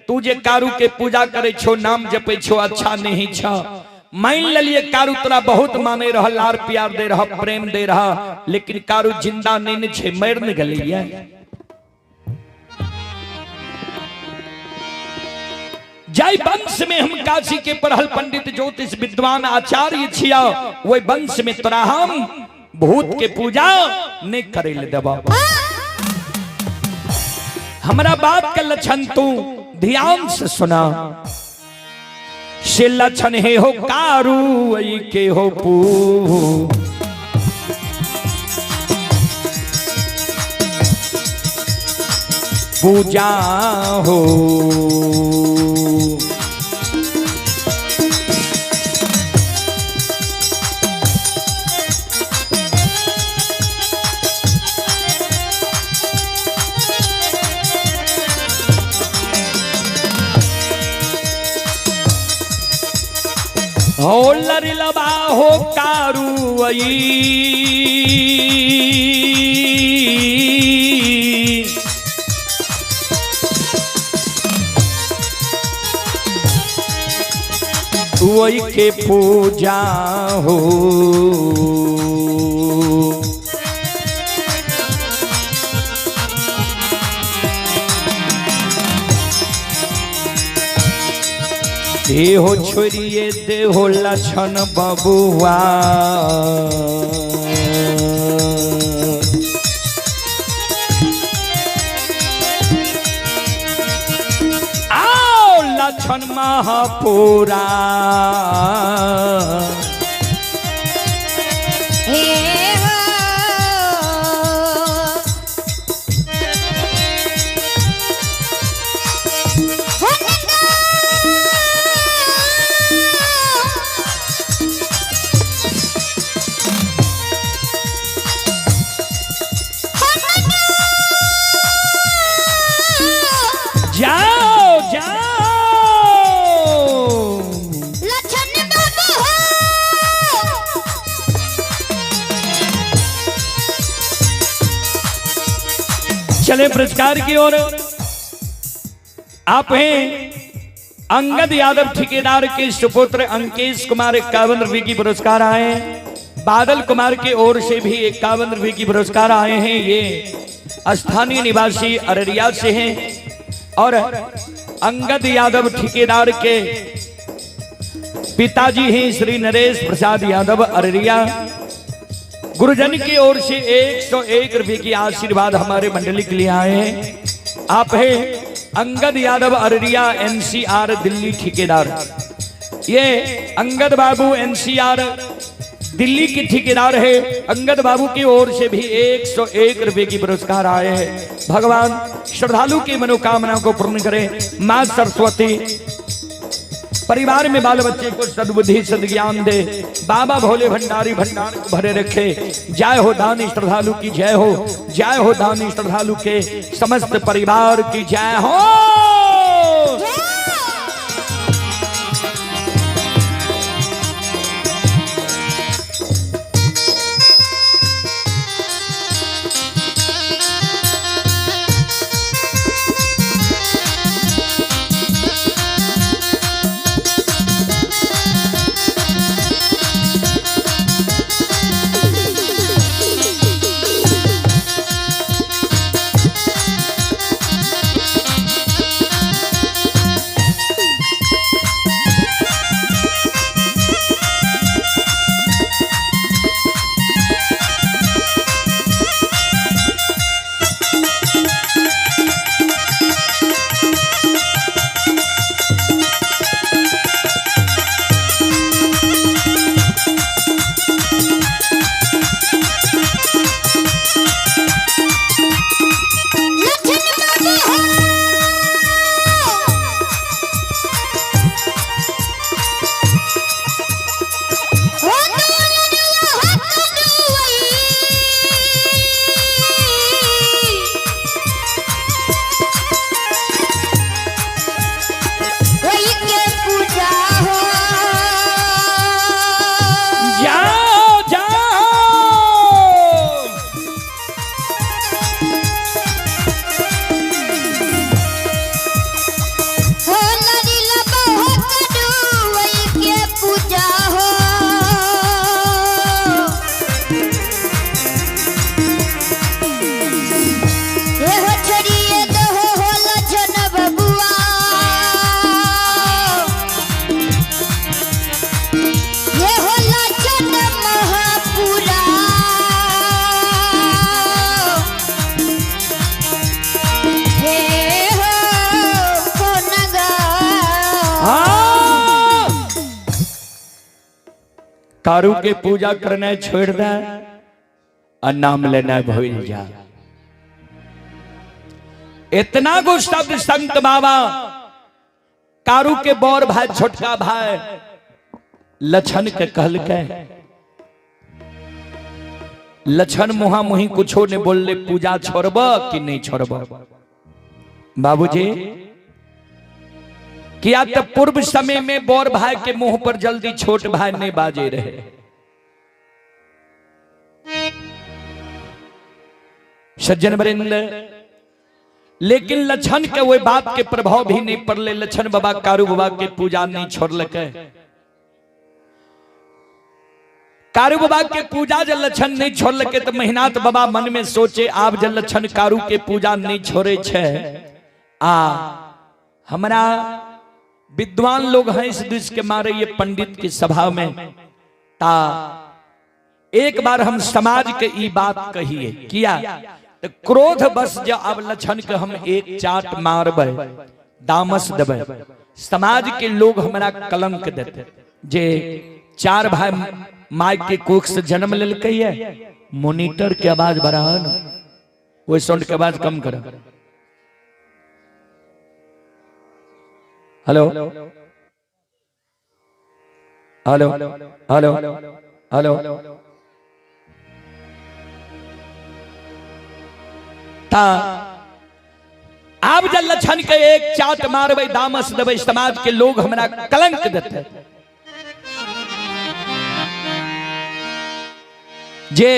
तू जे कारू के पूजा करे छो, नाम जपै छो, अच्छा नहीं छा। मान लिये कारू तोरा बहुत माने रहा, लार प्यार दे रहा, प्रेम दे रहा, लेकिन कारू जिंदा नहीं छे, मर न गलिए। जय वंश में हम काशी के पढ़ल पंडित ज्योतिष विद्वान आचार्य छिया, वही वंश में तोरा हम भूत के पूजा नहीं करे ले देबा। हमारा बात का लक्षण तू ध्यान से सुना। से लक्षण है हो कारू वही के हो पू, पूजा हो हो लरिलबा हो कारुवई, वही के पूजा हो देहो छोड़िए देहो लक्षण बबुआ, आओ लक्षण महापुरा चले पुरस्कार की ओर। आप हैं अंगद यादव ठेकेदार के सुपुत्र अंकेश कुमार 51 रुपये की पुरस्कार आए हैं। बादल कुमार की ओर से भी 51 रुपये की पुरस्कार आए हैं। ये स्थानीय निवासी अररिया से हैं और अंगद यादव ठेकेदार के पिताजी हैं श्री नरेश प्रसाद यादव अररिया। गुरुजन की ओर से 101 रुपये की आशीर्वाद हमारे मंडली के लिए आए हैं। आप हैं अंगद यादव अररिया एनसीआर दिल्ली ठेकेदार। ये अंगद बाबू एनसीआर दिल्ली के ठेकेदार है। अंगद बाबू की ओर से भी 101 रुपये की पुरस्कार आए हैं। भगवान श्रद्धालु की मनोकामना को पूर्ण करे। मां सरस्वती परिवार में बाल बच्चे को सद्बुद्धि सद्ज्ञान दे। बाबा भोले भंडारी भंडार को भरे रखे। जय हो दानी श्रद्धालु की जय हो, जय हो दानी श्रद्धालु के समस्त परिवार की जय हो। कारू के पूजा करना छोड़ दे और नाम लेना भूल जा। इतना गुस्सा संत बाबा कारू के बौर भाई छोटका भाई लछन के कहल के लछन मुहा मुही कुछो ने बोलले पूजा छोड़ब कि नहीं छोड़ब। बाबूजी किया तो पूर्व समय में बौर भाई के मुंह पर जल्दी छोट भाई नहीं बाजे रहे। सज्जन वृंद लेकिन लछन के वो बात के प्रभाव भी नहीं पड़ले। लछन बाबा कारू बाबा के पूजा नहीं छोड़लके। कारू बाबा के पूजा जब लछन नहीं छोड़लके तो मेहनाथ बाबा मन में सोचे आप जब लछन कारू के पूजा नहीं छोड़े छे आ हमारा विद्वान लोग हैं इस देश के मारे ये पंडित की सभा में ता एक बार हम समाज के ई बात कहिए किया तो क्रोध बस जो अब लछन के हम एक चाट मारबे दामस देबे समाज के लोग हमारा कलंक देते। जे चार भाई माइक के कोख से जन्म लेलके है मॉनिटर की आवाज बढ़ा ना वो साउंड की आवाज कम करो। हेलो हेलो हेलो हेलो ता आप जब लछन के एक चाट मारबे दामस देबे समाज के लोग हमरा कलंक देते। जे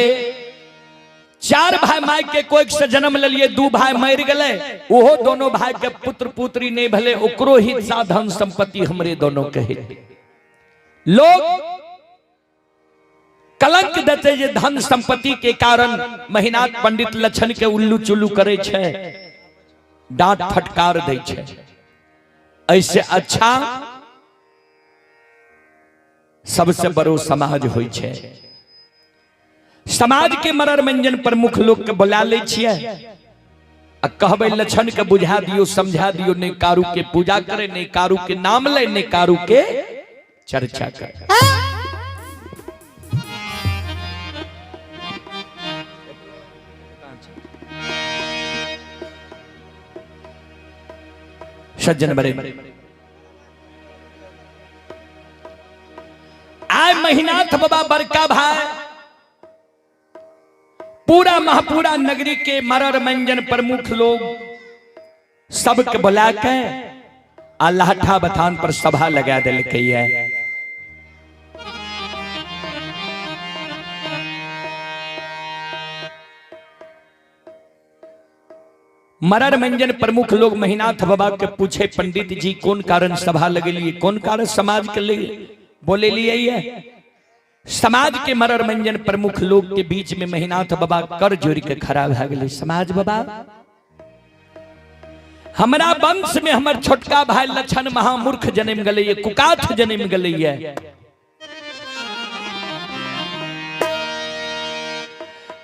चार भाई माई के कोई से जन्म ले लिए दू भाई मर गए ओहो दोनों भाई के पुत्र पुत्री नहीं भले ओकरो ही धन संपत्ति हमरे दोनों के ही लोग कलंक देते जे धन संपत्ति के कारण मेहनाथ पंडित लछन के उल्लू चुल्लू करे छे डांट फटकार दे छे। ऐसे अच्छा सबसे बड़ो समाज होई छे। समाज के मनोरंजन प्रमुख लोग के बुला ले छिए आ कहबे लछन के बुझा दियो समझा दियो नहीं कारू के पूजा करे नहीं कारू के नाम ले नहीं कारू के चर्चा करे। सज्जन बड़े आय मेहनाथ बाबा बड़का भाई पूरा महापूरा नगरी के मनोरंजन प्रमुख लोग सबके बुला के अल्लाठा बथान पर सभा लगा दिल के है। मनोरंजन प्रमुख लोग मेहनाथ बाबा के पूछे पंडित जी कौन कारण सभा लगेली कौन कारण समाज के लिए बोले लिए। समाज के मनोरंजन प्रमुख लोग के बीच में मेहनाथ बाबा कर जोड़ के खड़ा भ गए। समाज बाबा हमारा वंश में हमर छोटका भाई लछन महामूर्ख जन्म गले कुकाथ जन्म गले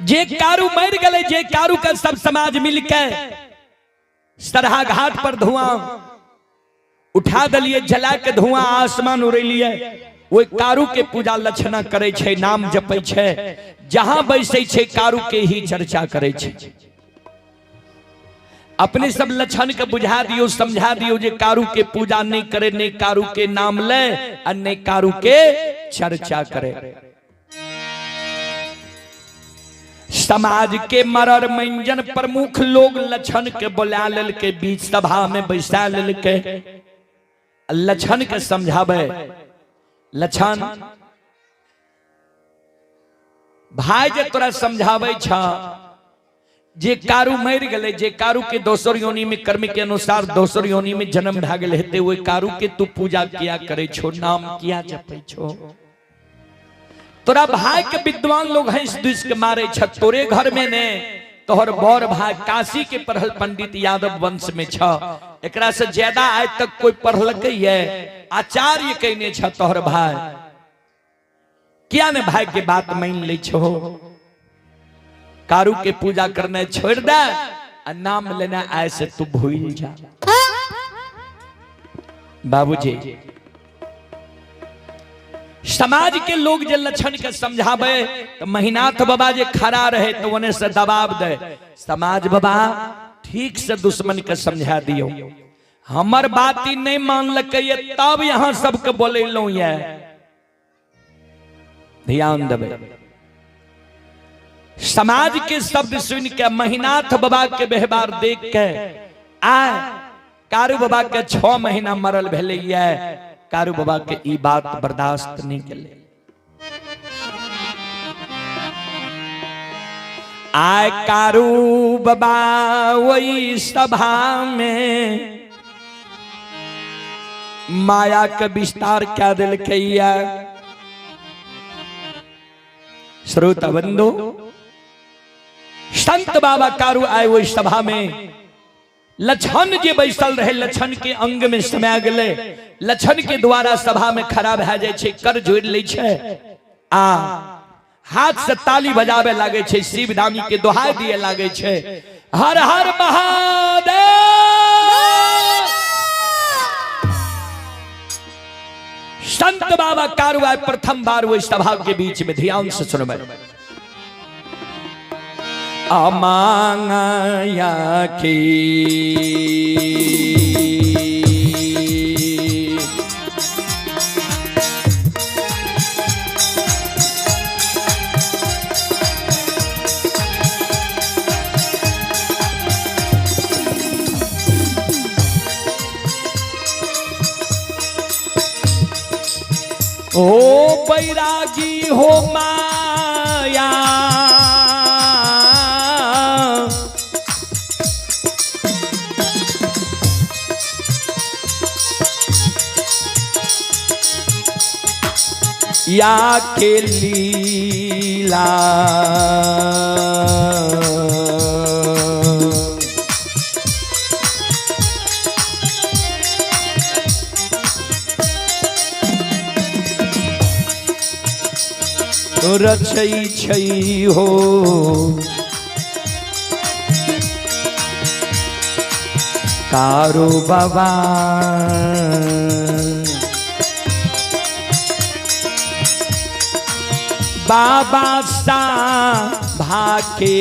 जे कारू मर गले जे कारू का सब समाज मिलके सरहा घाट पर धुआं उठा दलिए जला के धुआं आसमान उड़ेलिए। वो कारू के पूजा लक्षणा करे छे नाम जपे छे जहां बैसे छे कारू के ही चर्चा करे छे। अपने सब लक्षण के बुझा दियो समझा दियो जे कारू के पूजा नहीं करे नहीं कारू के नाम ले और नहीं कारू के चर्चा करे। समाज के मनोरंजन प्रमुख लोग लक्षण के बुला लेल के बीच सभा में बैसा लेल के लक्षण के समझावे। लक्षण भाई जे तोरा समझावे छा जे कारू मर गए जे कारू के दोसर योनि में कर्म के अनुसार दोसर योनि में जन्म भा गेल हेते वो कारू के तू पूजा किया करे छो नाम किया जपे छो। तोरा भाई के विद्वान लोग हैं इस देश के मारे छ तोरे घर में ने तोहर बौर भाई काशी के पढ़ल पंडित यादव वंश में छ एकरा से ज्यादा आज तक कोई पढ़लक है आचार्य कहने छ तोहर भाई क्या ने भाई के बात मान ले छो कारू के पूजा करना छोड़ दे और नाम लेना ऐसे तू भूल जा। बाबूजी समाज के लोग जे लक्षण के समझावे तो महीनाथ बाबा जे खड़ा रहे तो उन्हें से दबाव दे, समाज बाबा ठीक से दुश्मन के समझा दियो, हमर बात ही नहीं मान लके तब यहाँ सबके बोले लो, ये ध्यान देवे। समाज के शब्द सुन के महीनाथ बाबा के व्यवहार देख के आए कारू बाबा के 6 महीना मरल भेले, कारू बाबा के ई बात बर्दाश्त नहीं केले। आय कारू बाबा वही सभा में माया के विस्तार क्या दिल कैया। श्रोता बंधु, संत बाबा कारू आए वही सभा में, लक्षण जे बैसल रहे लक्षण के अंग में समा गए, लक्षण के द्वारा सभा में खड़ा भए जाए छे, कर जोड़ ले छे, आ हाथ से ताली बजावे लागे छे, शिव धामी के दोहाई दिए लागे छे, हर हर महादेव। संत बाबा कारू आए प्रथम बार वही सभा के बीच में, ध्यान से सुनबे। अमांगया की ओ बैरागी हो माया या के लीला रचई छई हो कारू बाबा बाबा सा भाके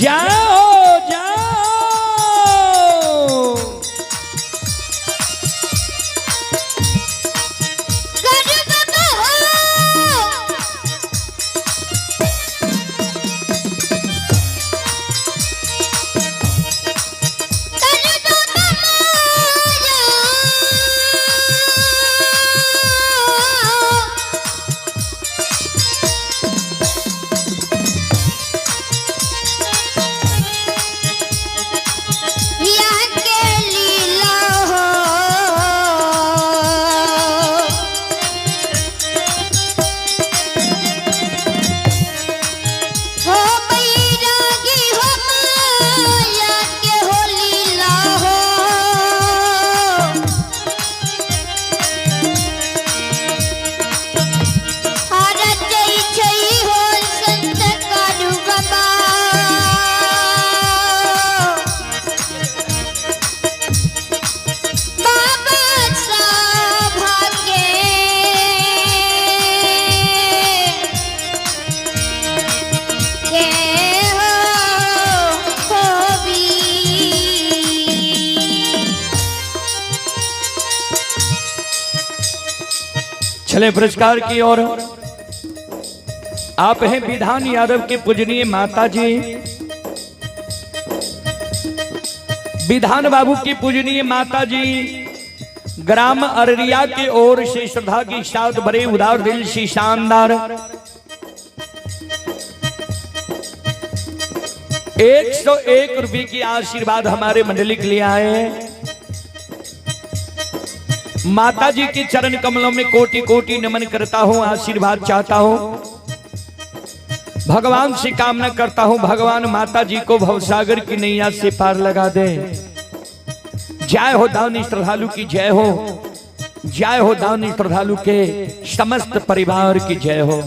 जाओ जाओ चले पुरस्कार की ओर। आप हैं विधान यादव के पूजनीय माता जी, विधान बाबू की पूजनीय माता जी, ग्राम अररिया की ओर से श्रद्धा की साथ बड़े उदार दिल से शानदार 101 रुपए की आशीर्वाद हमारे मंडली के लिए आए हैं। माता जी के चरण कमलों में कोटि कोटि नमन करता हूं, आशीर्वाद चाहता हूं, भगवान से कामना करता हूं भगवान माता जी को भवसागर की नैया से पार लगा दे। जय हो दानी श्रद्धालु की जय हो, जय हो दानी श्रद्धालु के समस्त परिवार की जय हो।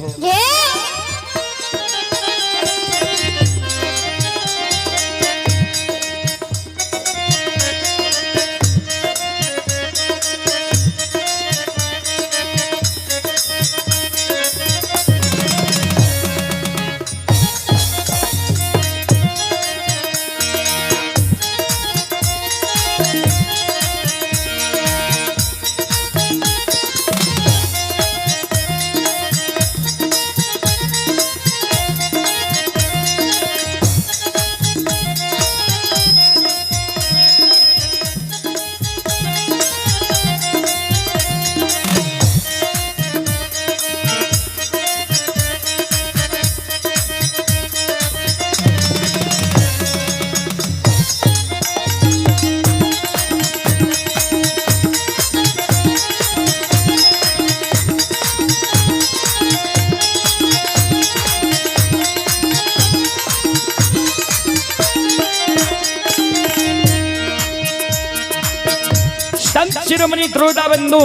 शिरोमणि त्रोदा बंधु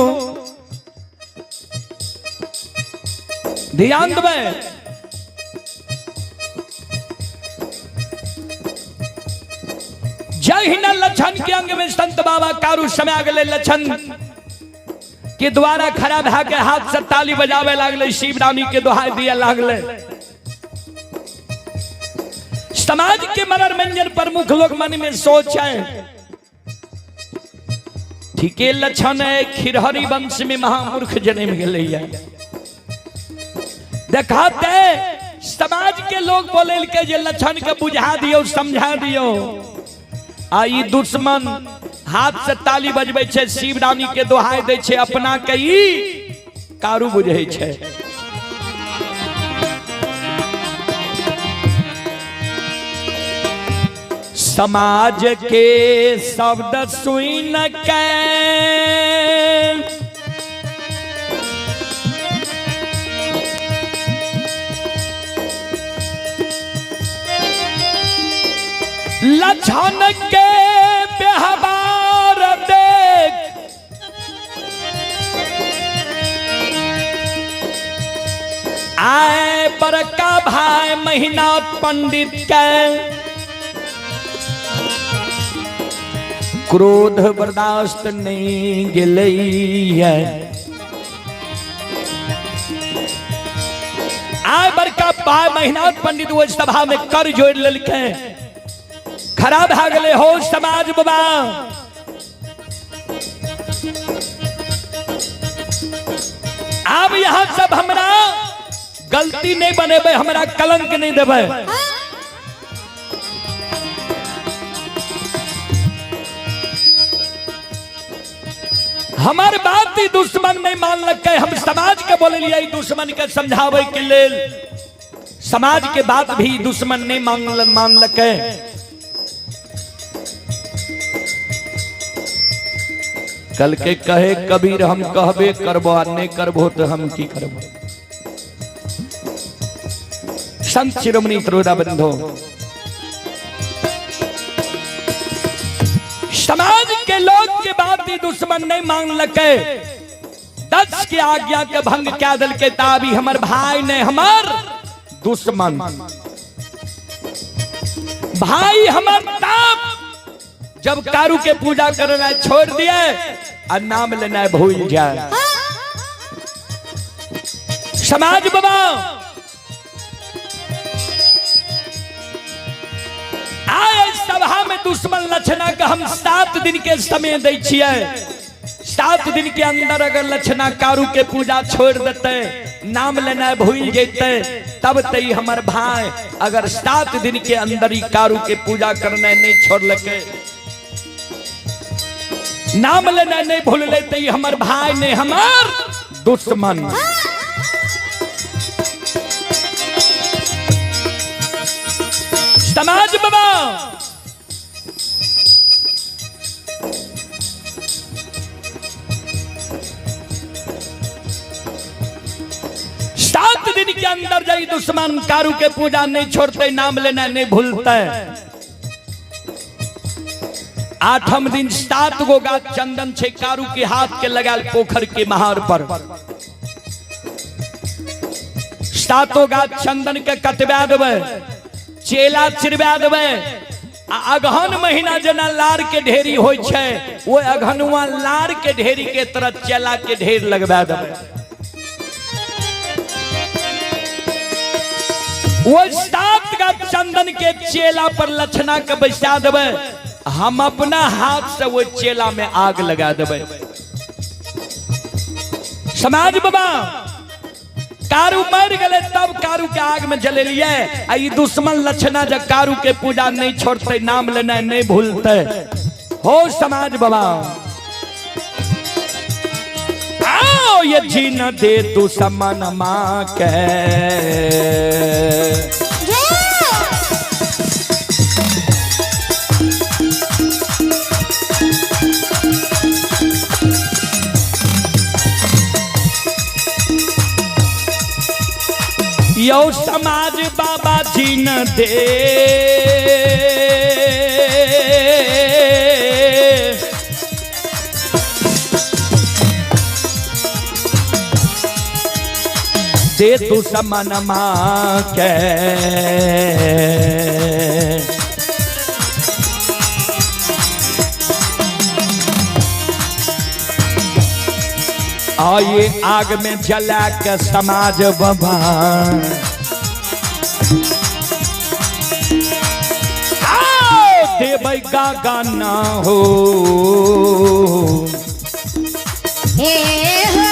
ध्यान दे, जय हिंद लक्षण के अंग में संत बाबा कारू समय अगले लक्षण के द्वारा खड़ा भा के हाथ से ताली बजावे लागले, शिव रानी के दोहाई दिया लागले। समाज के मनोरंजन प्रमुख लोग मन में सोच है, ठीके लक्षण है खिरहरी वंश में महामूर्ख जन्म गए। देखाते समाज के लोग बोले के जे लक्षण के बुझा दियो समझा दियो, आई दुश्मन हाथ से ताली बजबे छे, शिव रानी के दोहाई दे छे, अपना के ई कारू बुझे छे। समाज के शब्द सुन के लक्षण के व्यवहार देख आए बड़का भाई महीना पंडित के क्रोध बर्दाश्त नहीं गिलई है। आए बड़का भाई महीना पंडित वो सभा में कर जोड़ ललके खराब हो गए हो समाज बाबा। अब यहाँ सब हमरा गलती नहीं बनेबे, हमरा कलंक नहीं देबे। हमारे बात ही दुश्मन नहीं मान लगे, हम समाज के बोले लिया दुश्मन के समझावे के लेल, समाज के बात भी दुश्मन नहीं मान लगे। कल के कहे कबीर हम कहबे करबो नहीं करबो तो हम की करबो। संत शिरोमणि त्रोदा बंधो, समाज के लोग के बात ही दुश्मन नहीं मान लगे, दस की आज्ञा के भंग क्या दल के ताबी हमार भाई ने हमार दुश्मन भाई हमार ताप जब कारू के पूजा करना छोड़ दिया और नाम लेना भूल जाए। समाज बाबा आए सभा में दुश्मन लक्षणा का हम 7 दिन के समय दे छिए। 7 दिन के अंदर अगर लक्षणा कारू के पूजा छोड़ देते, नाम लेना भूल जेते, तब तई हमार भाई अगर 7 दिन के अंदर ही कारू के पूजा करना नहीं छोड़ लगे, नाम लेना नहीं भूल लेते, हमार भाई ने हमार दुश्मन। समाज बाबा अंदर जाई दुश्मन कारू के पूजा नहीं छोड़ते, नाम लेना नहीं भूलते। 8 दिन 7 गो गाछ चंदन छे कारू के हाथ के लगाल पोखर के महार पर। 7 गाछ चंदन के कटवा देवे, चेला चिरवा देवे। अगहन महीना जना लार के ढेरी होय छे, वो अगहनुआ लार के ढेरी के तरह चेला के ढेर लगवा देवे। वो 7 गाछ चंदन के चेला पर लक्षणा के बैसा देवे। हम अपना हाथ से वो चेला में आग लगा देवे। समाज बाबा कारू मर गए तब कारू के आग में जले लिए। आई दुश्मन लक्षणा जब कारू के पूजा नहीं छोड़ते, नाम लेना नहीं भूलते हो समाज बाबा। आओ ये जीन दे दुश्मन माँ के, यो समाज बाबा जी न दे। दे तू समन माँ के, आइए आग में जला के समाज बाबा। देवै गाना हो हे हो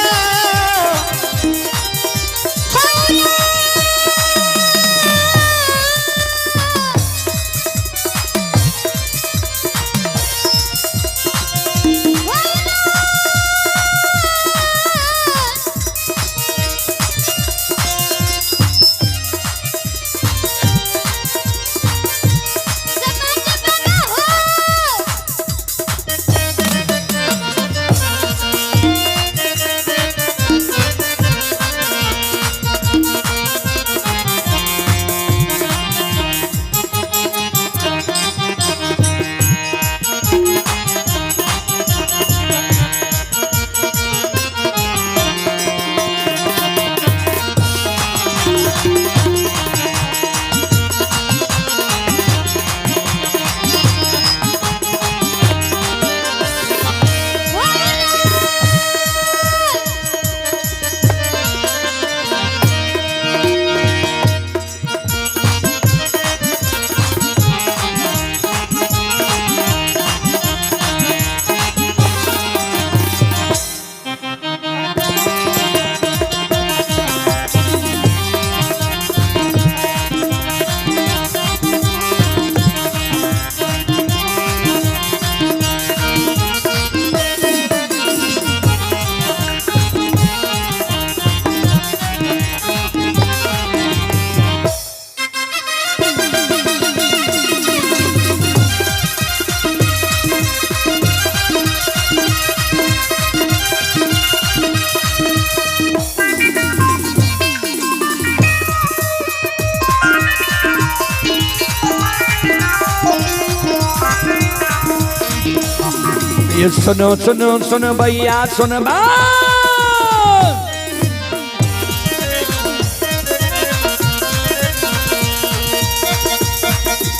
ये सुनो सुनो सुनो भैया सुन बा।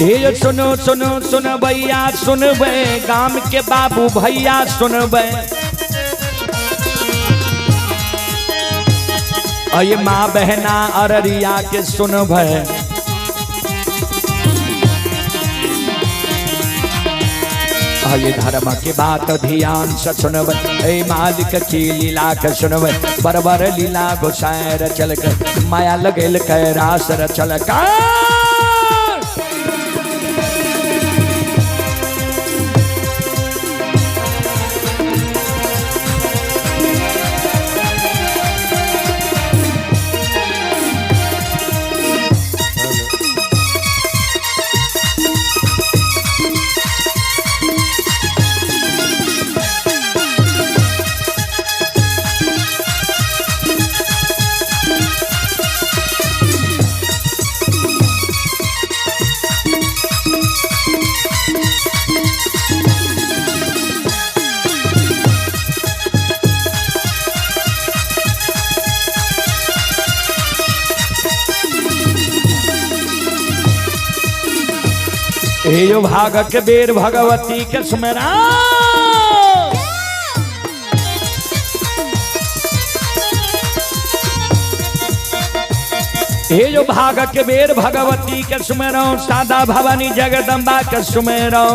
ये सुनो सुनो सुन भैया सुनबे, गाम के बाबू भैया सुनबे। ये माँ बहना अररिया के सुनबे। ये धर्म के बात ध्यान से सुनब, ए मालिक की लीला के सुनब। बरबर लीला गोसाई रचल कर, माया लगेल कैरास रचल का। हे जो भागक बेर भगवती के स्मरण, हे जो भागक बेर भगवती के सुमेरो, सादा भवानी जगदम्बा के सुमेरो,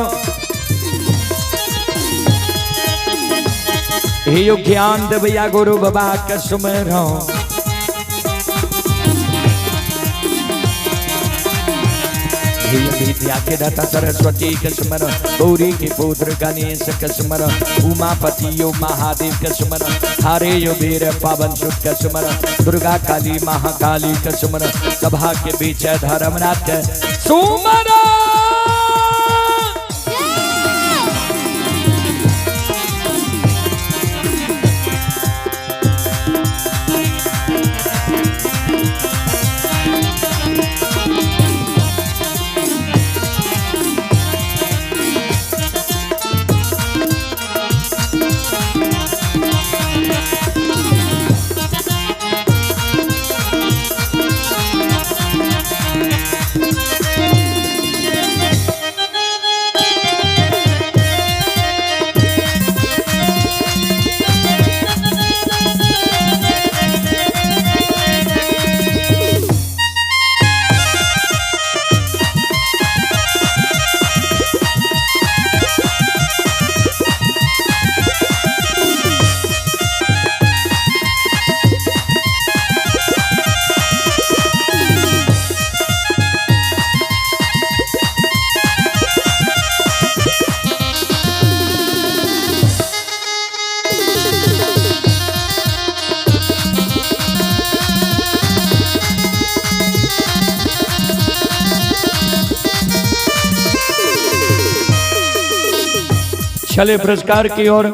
हे जो ज्ञान देवया गुरु बाबा के सुमेरो, हे विद्या के दाता सरस्वती के सुमेरो, गौरी के पुत्र गणेश के सुमेरो, उमापति यो महादेव के सुमेरो, हारे यो वीर पावन सुख के सुमेरो, दुर्गा काली महाकाली के सुमेरो, सभा के बीच धर्मनाथ के सुमेरो। चले पुरस्कार की ओर।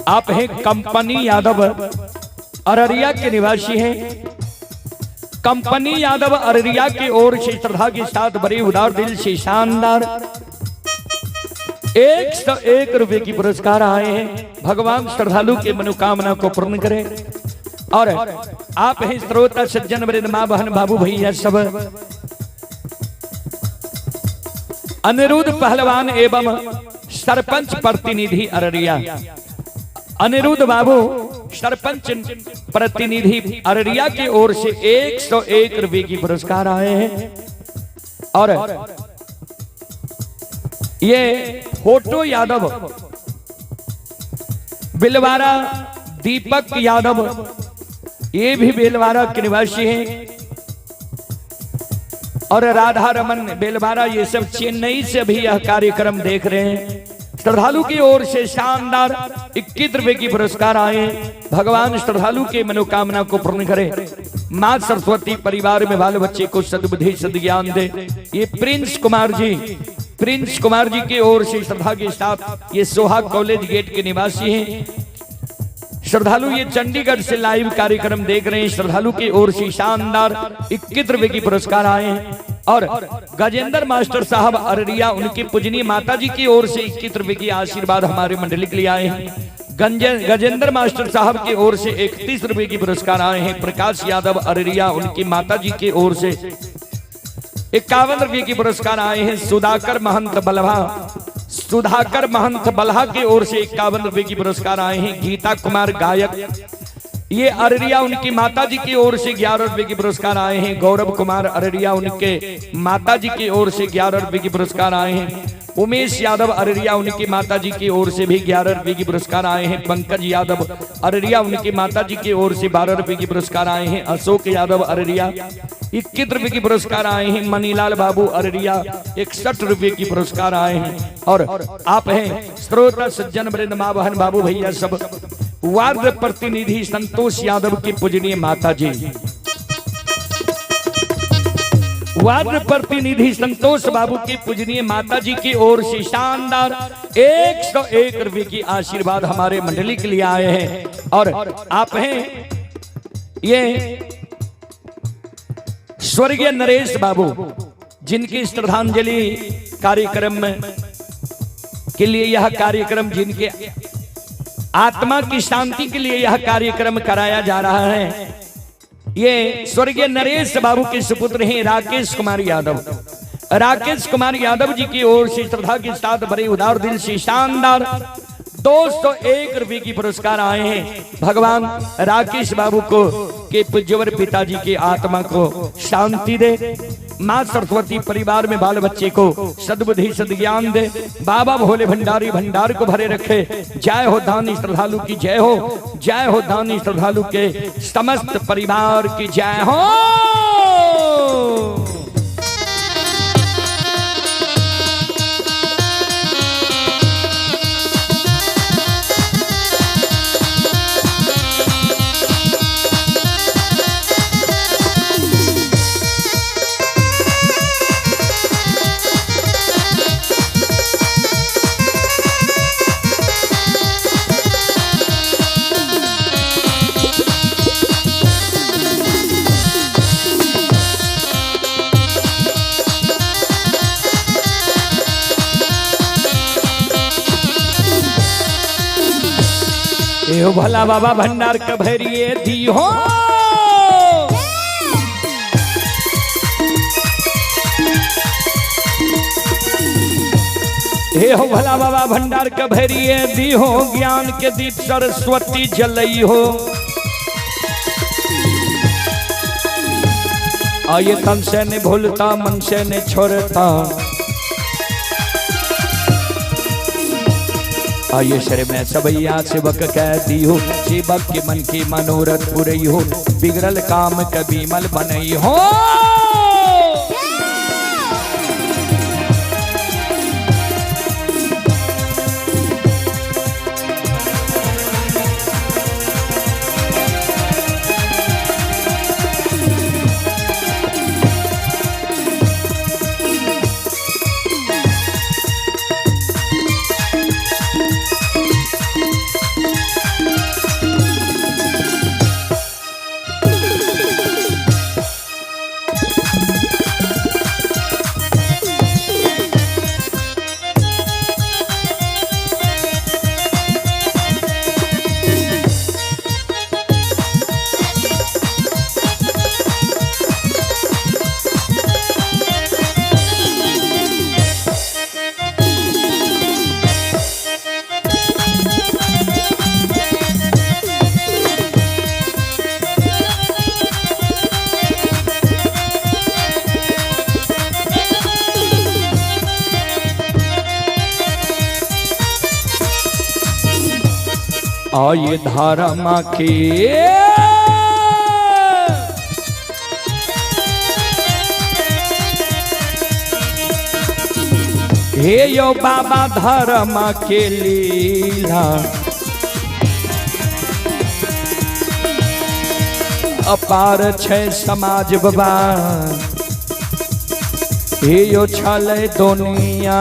आप हैं कंपनी यादव, अररिया के निवासी हैं। कंपनी यादव अररिया की ओर से श्रद्धा के साथ बड़े उदार दिल से शानदार 101 रुपए की पुरस्कार आए हैं। भगवान श्रद्धालु के मनोकामना को पूर्ण करें। और आप हैं श्रोता सज्जन वृंद, मां बहन बाबू भैया सब, अनिरुद्ध पहलवान एवं सरपंच प्रतिनिधि अररिया, अनिरुद्ध बाबू सरपंच प्रतिनिधि अररिया की ओर से 101 रुपए की पुरस्कार आए हैं। और ये फोटो यादव, बिलवारा दीपक यादव, ये भी बेलवारा के निवासी हैं। और राधा रमन बेलवारा, ये सब चेन्नई से भी यह कार्यक्रम देख रहे हैं। श्रद्धालु की ओर से शानदार 21 रुपए की पुरस्कार आए। भगवान श्रद्धालु के मनोकामना को पूर्ण करे। मां सरस्वती परिवार में बाल बच्चे को सद्बुद्धि सद्ज्ञान दे। ये प्रिंस कुमार जी की ओर से श्रद्धा के साथ ये सोहाग कॉलेज गेट के निवासी हैं। श्रद्धालु ये चंडीगढ़ से लाइव कार्यक्रम देख रहे हैं। श्रद्धालु की ओर से शानदार 21 रुपए की पुरस्कार आए हैं। और गजेंद्र मास्टर साहब अररिया, उनकी पूजनीय माता जी की ओर से 21 रुपए की आशीर्वाद हमारे मंडली के लिए आए हैं। गजेंद्र मास्टर साहब की ओर से 31 रुपए की पुरस्कार आए हैं। प्रकाश यादव अररिया, उनकी माता जी की ओर से 51 रुपए की पुरस्कार आए हैं। सुधाकर महंत बल्हा की ओर से 51 रुपए की पुरस्कार आए हैं। गीता कुमार गायक, ये अररिया, उनकी माता जी की ओर से 11 रुपए की पुरस्कार आए हैं। गौरव कुमार अररिया, उनके माता जी की ओर से 11 रुपए की पुरस्कार आए हैं। उमेश यादव अररिया, उनकी माता जी की ओर से भी 11 रुपए की पुरस्कार आए हैं। पंकज यादव अररिया, उनकी माता जी की ओर से 12 रुपए की पुरस्कार आए हैं। अशोक यादव अररिया 21 रुपए की पुरस्कार आए हैं। मनीलाल बाबू अररिया 61 रुपए की पुरस्कार आए हैं। और आप हैं श्रोता सज्जन वृंद, मां बहन बाबू भैया सब, वार्ड प्रतिनिधि संतोष यादव की पूजनीय माता जी, वार्ड प्रतिनिधि संतोष बाबू की पूजनीय माता जी की ओर से शानदार 101 रुपए की आशीर्वाद हमारे मंडली के लिए आए हैं। और आप हैं ये स्वर्गीय नरेश बाबू, जिनकी श्रद्धांजलि कार्यक्रम के लिए यह कार्यक्रम, जिनके आत्मा की शांति के लिए यह कार्यक्रम कराया जा रहा है। ये स्वर्गीय नरेश बाबू के सुपुत्र हैं राकेश कुमार यादव। राकेश कुमार यादव जी की ओर से श्रद्धा के साथ बड़े उदार दिल से शानदार 201 रुपए की पुरस्कार आए हैं। भगवान राकेश बाबू को के पूज्यवर पिताजी की आत्मा को शांति दे। माँ सरस्वती परिवार में बाल बच्चे को सद्बुद्धि सद्ज्ञान दे। बाबा भोले भंडारी भंडार को भरे रखे। जय हो दानी श्रद्धालु की जय हो, जय हो दानी श्रद्धालु के समस्त परिवार की जय हो। ए भला बाबा भंडार कभरिए दी हो। हे हो भला बाबा भंडार कभरिए दी हो। ज्ञान के दीप सरस्वती जलई हो। आये तन से ने भूलता मन से ने छोड़ता। आये शर में सबैया सेवक कह दी हो। सेवक के मन की मनोरथ पूरी हो। बिगड़ल काम कभी मल बनई हो। आये धारा माँ के हे यो बाबा धर्मा के लीला। अपार छै समाज बाबा हे यो छले दुनिया।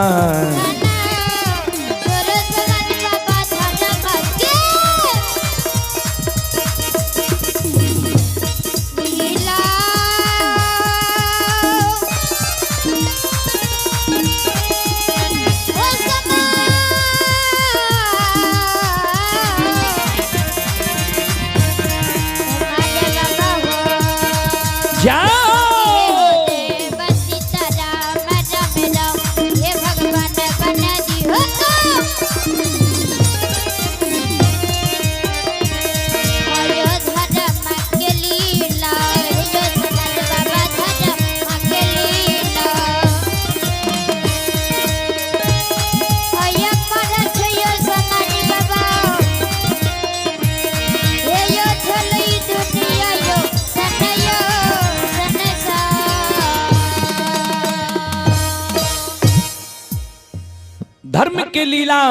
धर्म की लीला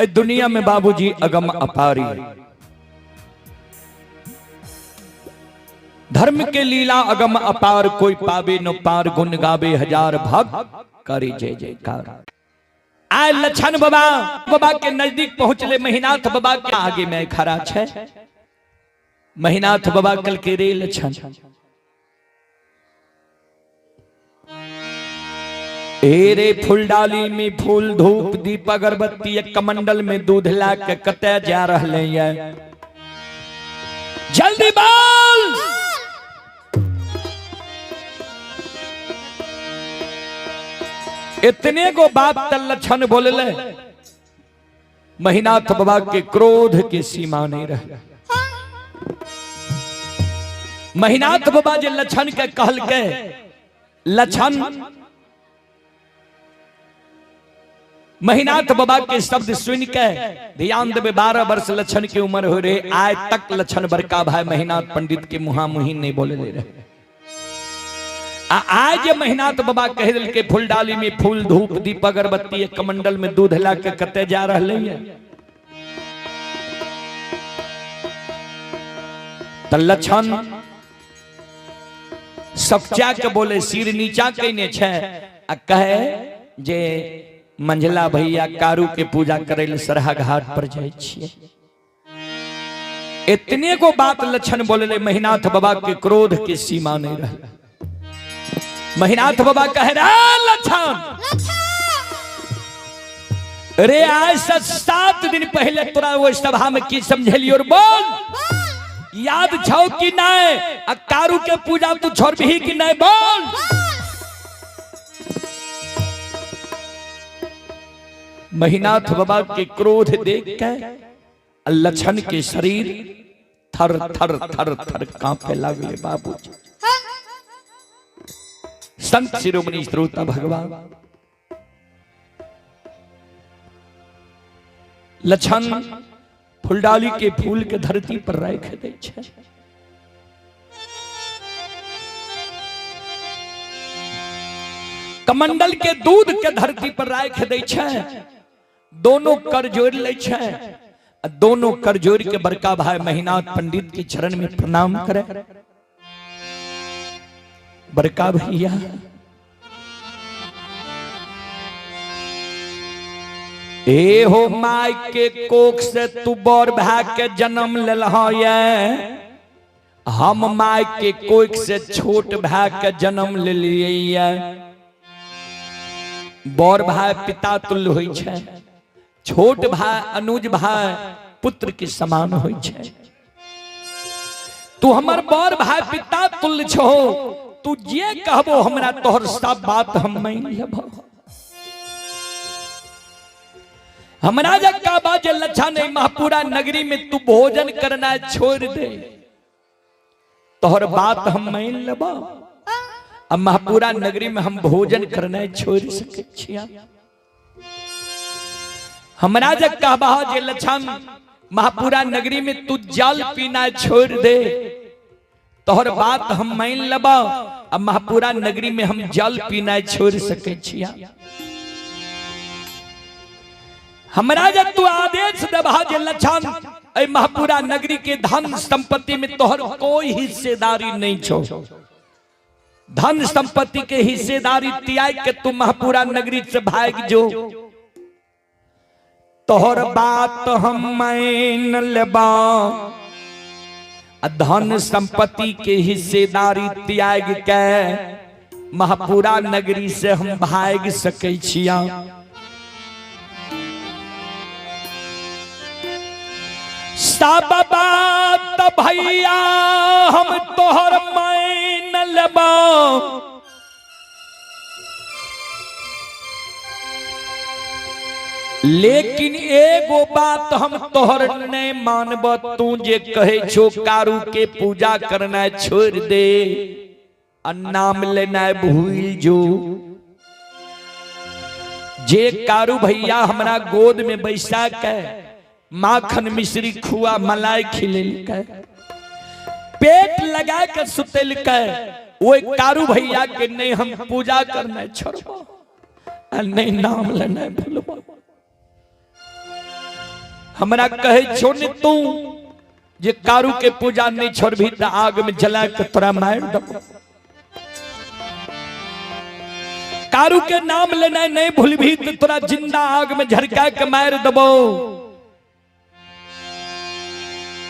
दुनिया में बाबूजी अगम अपारी। धर्म के लीला अगम अपार कोई पावे न पार। गुण गावे हजार भाग करे जय जयकार। आय लछन बाबा बाबा के नजदीक पहुंचले। महीनाथ बाबा के आगे में खड़ा छे। महीनाथ बाबा कल के रे लछन रे फूलडाली में फूल धूप दीप अगरबत्ती एक कमंडल में दूध ला के कते जा रहले ये। जल्दी बोल। इतने को बात तल लक्षण बोले ले महीनाथ बाबा के क्रोध की सीमा नहीं रहे। महीनाथ बाबा जे लक्षण के कहल के लक्षण महीनाथ बाबा के शब्द सुन के ध्यान देवे 12 वर्ष लक्षण की उम्र हो रहे आज तक लक्षण बड़का भाई महीनाथ पंडित के मुहा मुही नहीं बोले ले रहे। आज महीनाथ बाबा कह दिल के फूल डाली में फूल धूप दीप अगरबत्ती एक कमंडल में दूध ला के कते जा रहे हैं तो लक्षण सच्चा के बोले सिर नीचा कहने छे आ कहे जे मंझला भैया कारू के पूजा करे ले सरहा घाट पर जाए छिए। इतने को बात लक्षण बोले ले महीनाथ बाबा के क्रोध की सीमा नहीं रहा। महीनाथ बाबा कह रहा लक्षण रे आज से 7 दिन पहले तोरा वो सभा में की समझेली और बोल याद छो कि नहीं कारू के पूजा तू छोड़ भी कि नहीं बोल। महीनाथ बाबा के क्रोध देख के लक्षण के शरीर थर थर थर थर कांपे लगे। बाबू संत शिरोमणि श्रोता भगवान लक्षण फुलडाली के फूल के धरती पर राख दे छे। कमंडल के दूध के धरती पर राख दे छे। दोनों कर जोड़ ले छे। दोनों कर जोड़ के बड़का भाई महीनाथ पंडित के चरण में प्रणाम करे। बड़का भैया ए हो माई के कोख से तू बड़ भाई के जन्म लेलहा ये हम माई के कोख से छोट भाई के जन्म ले लिए। बड़ भाई पिता तुल्य होई छे छोट भाई अनुज भाई पुत्र के समान होई छे। तू हमर बड़ भाई पिता तुल्य छो तू जे कहबो हमरा तोहर सब बात हम मान लेबो। हमरा जब का बाजे लक्षण नहीं महापुरा नगरी में तू भोजन करना छोड़ दे तोहर बात हम मान लेबो। अब महापुरा नगरी में हम भोजन करना छोड़ सके छिया। हमरा जब का बाजे लक्षण महापुरा नगरी में तू जल पीना छोड़ दे तोहर बात हम मान लेबो। अब महापुरा नगरी में हम जल पीना छोड़ सके छिया। हमरा जब तू आदेश देबा जे लक्षण ए महापुरा नगरी के धन संपत्ति में तोहर कोई हिस्सेदारी नहीं छो। धन संपत्ति के हिस्सेदारी त्याग के तू महापुरा नगरी से भाग जो। तोहर बात हम मान लेबा। धन संपत्ति के हिस्सेदारी त्याग के महापुरा नगरी से हम भाग सके छिया। सब बात भैया हम तोहर मान लेबा। लेकिन एगो बात हम तोहर नहीं मानब। तू जे कहे छो कारू के पूजा करना छोड़ दे और नाम लेना भूल जो। जे कारू भैया हमरा गोद में बैसा के माखन मिश्री खुआ मलाई खिलेल के पेट लगा के सुतेल के वो कारू भैया के नहीं हम पूजा करना छोड़बो और नहीं नाम लेना भूलबो। हमरा कहे छो ने तू जे कारू के पूजा नहीं छोड़बी त आग में जला के तोरा मार दबो। कारू के नाम लेना नहीं भूलबी तो तोरा जिंदा आग में झरका के मार दबो।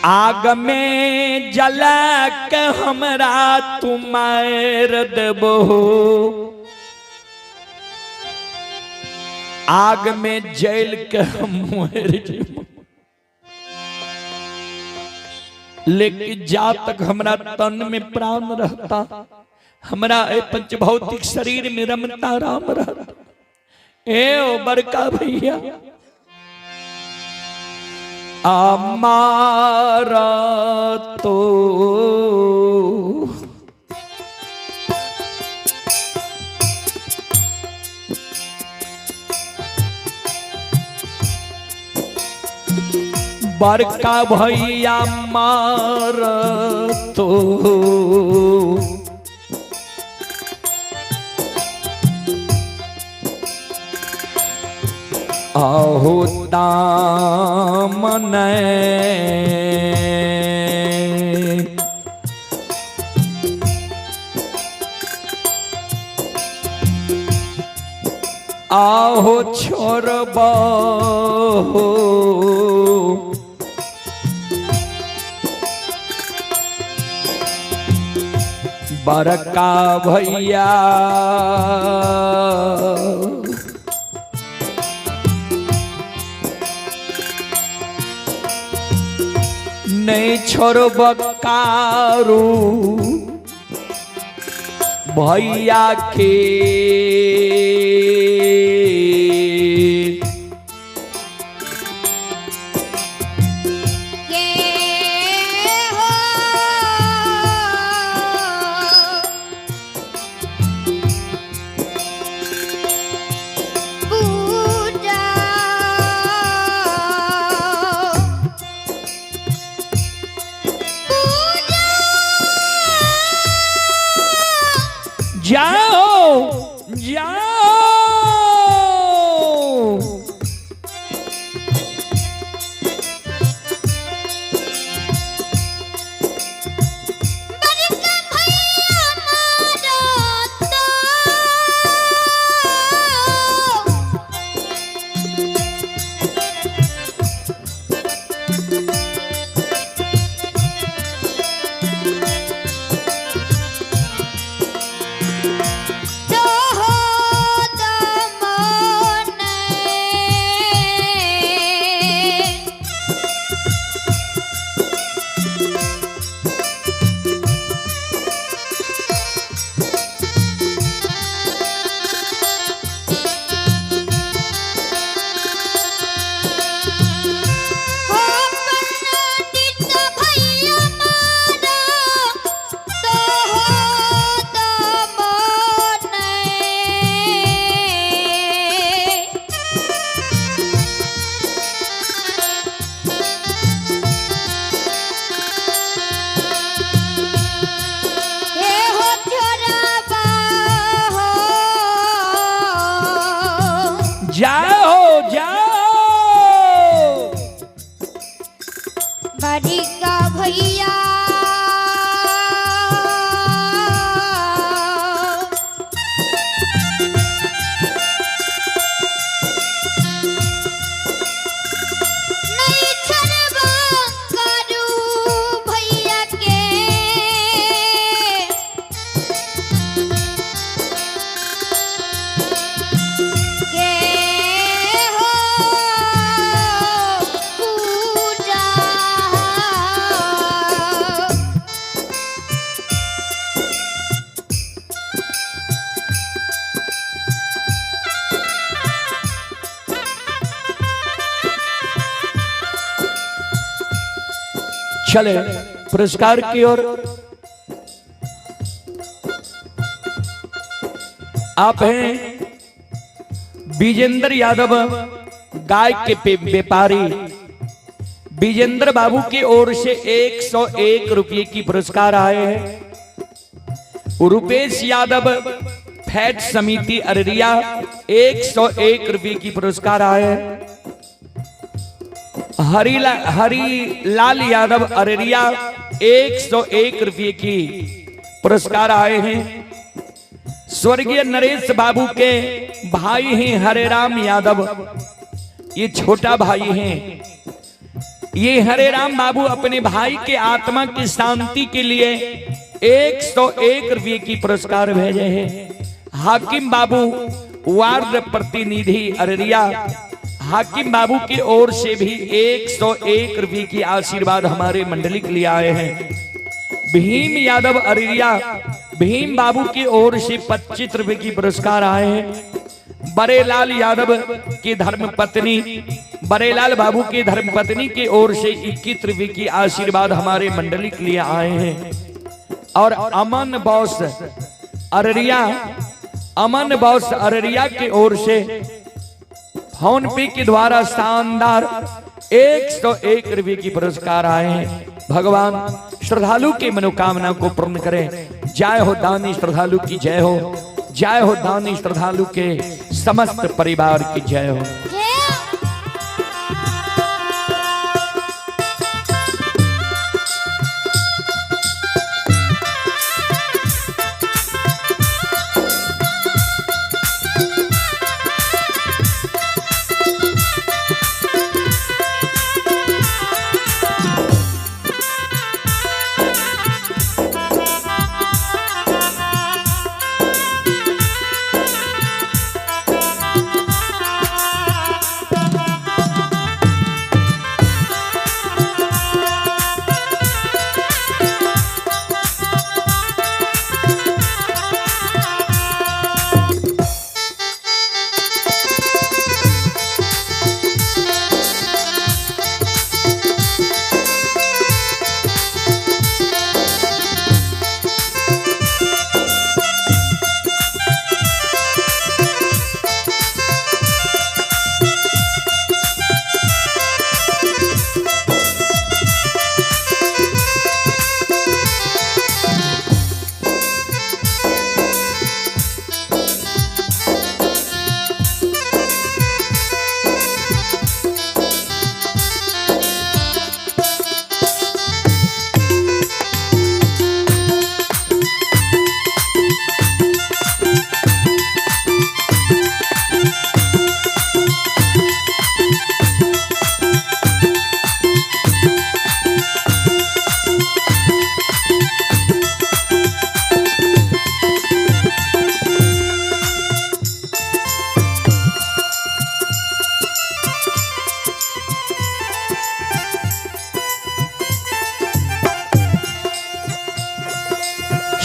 आग में जला के हमरा तू मार देबो। आग में जल के हम मर जेबो। लेकिन जा तक हमरा तन में प्राण रहता हमरा पंचभौतिक शरीर में रमता राम रहता ए ओ बड़का भैया हमारा तो बड़का भैया मार तो आहो दामने आहो छोरबा हो बड़का भैया नहीं छोड़ब कारू भैया के जाओ जाओ जाओ जाओ बड़का भैया नहीं छोड़बा कारू भैया के चले पुरस्कार की ओर। आप हैं विजेंद्र यादव, गाय के व्यापारी। विजेंद्र बाबू की ओर से 101 रुपये की पुरस्कार आए हैं। रुपेश यादव, फैट समिति अररिया, 101 रुपये की पुरस्कार आए हैं। हरीलाल यादव अररिया, 101 रुपये की पुरस्कार आए हैं। स्वर्गीय नरेश बाबू के भाई हैं हरेराम यादव, ये छोटा भाई हैं। ये हरेराम बाबू अपने भाई के आत्मा की शांति के लिए 101 रुपये की पुरस्कार भेजे हैं। हाकिम बाबू वार्ड प्रतिनिधि अररिया, हाकिम बाबू की ओर से भी 101 रुपये की आशीर्वाद हमारे मंडली के लिए आए हैं। भीम यादव अररिया, भीम बाबू की ओर से 25 रुपये की पुरस्कार आए हैं। बड़ेलाल यादव की धर्मपत्नी, बड़ेलाल बाबू की धर्मपत्नी की ओर से 21 रुपये की आशीर्वाद हमारे मंडली के लिए आए हैं। और अमन बॉस अररिया, अमन बॉस अररिया की ओर से फोन पे के द्वारा शानदार 101 रुपये की पुरस्कार आए हैं। भगवान श्रद्धालु की मनोकामना को पूर्ण करें। जय हो दानी श्रद्धालु की जय हो, जय हो दानी श्रद्धालु के समस्त परिवार की जय हो।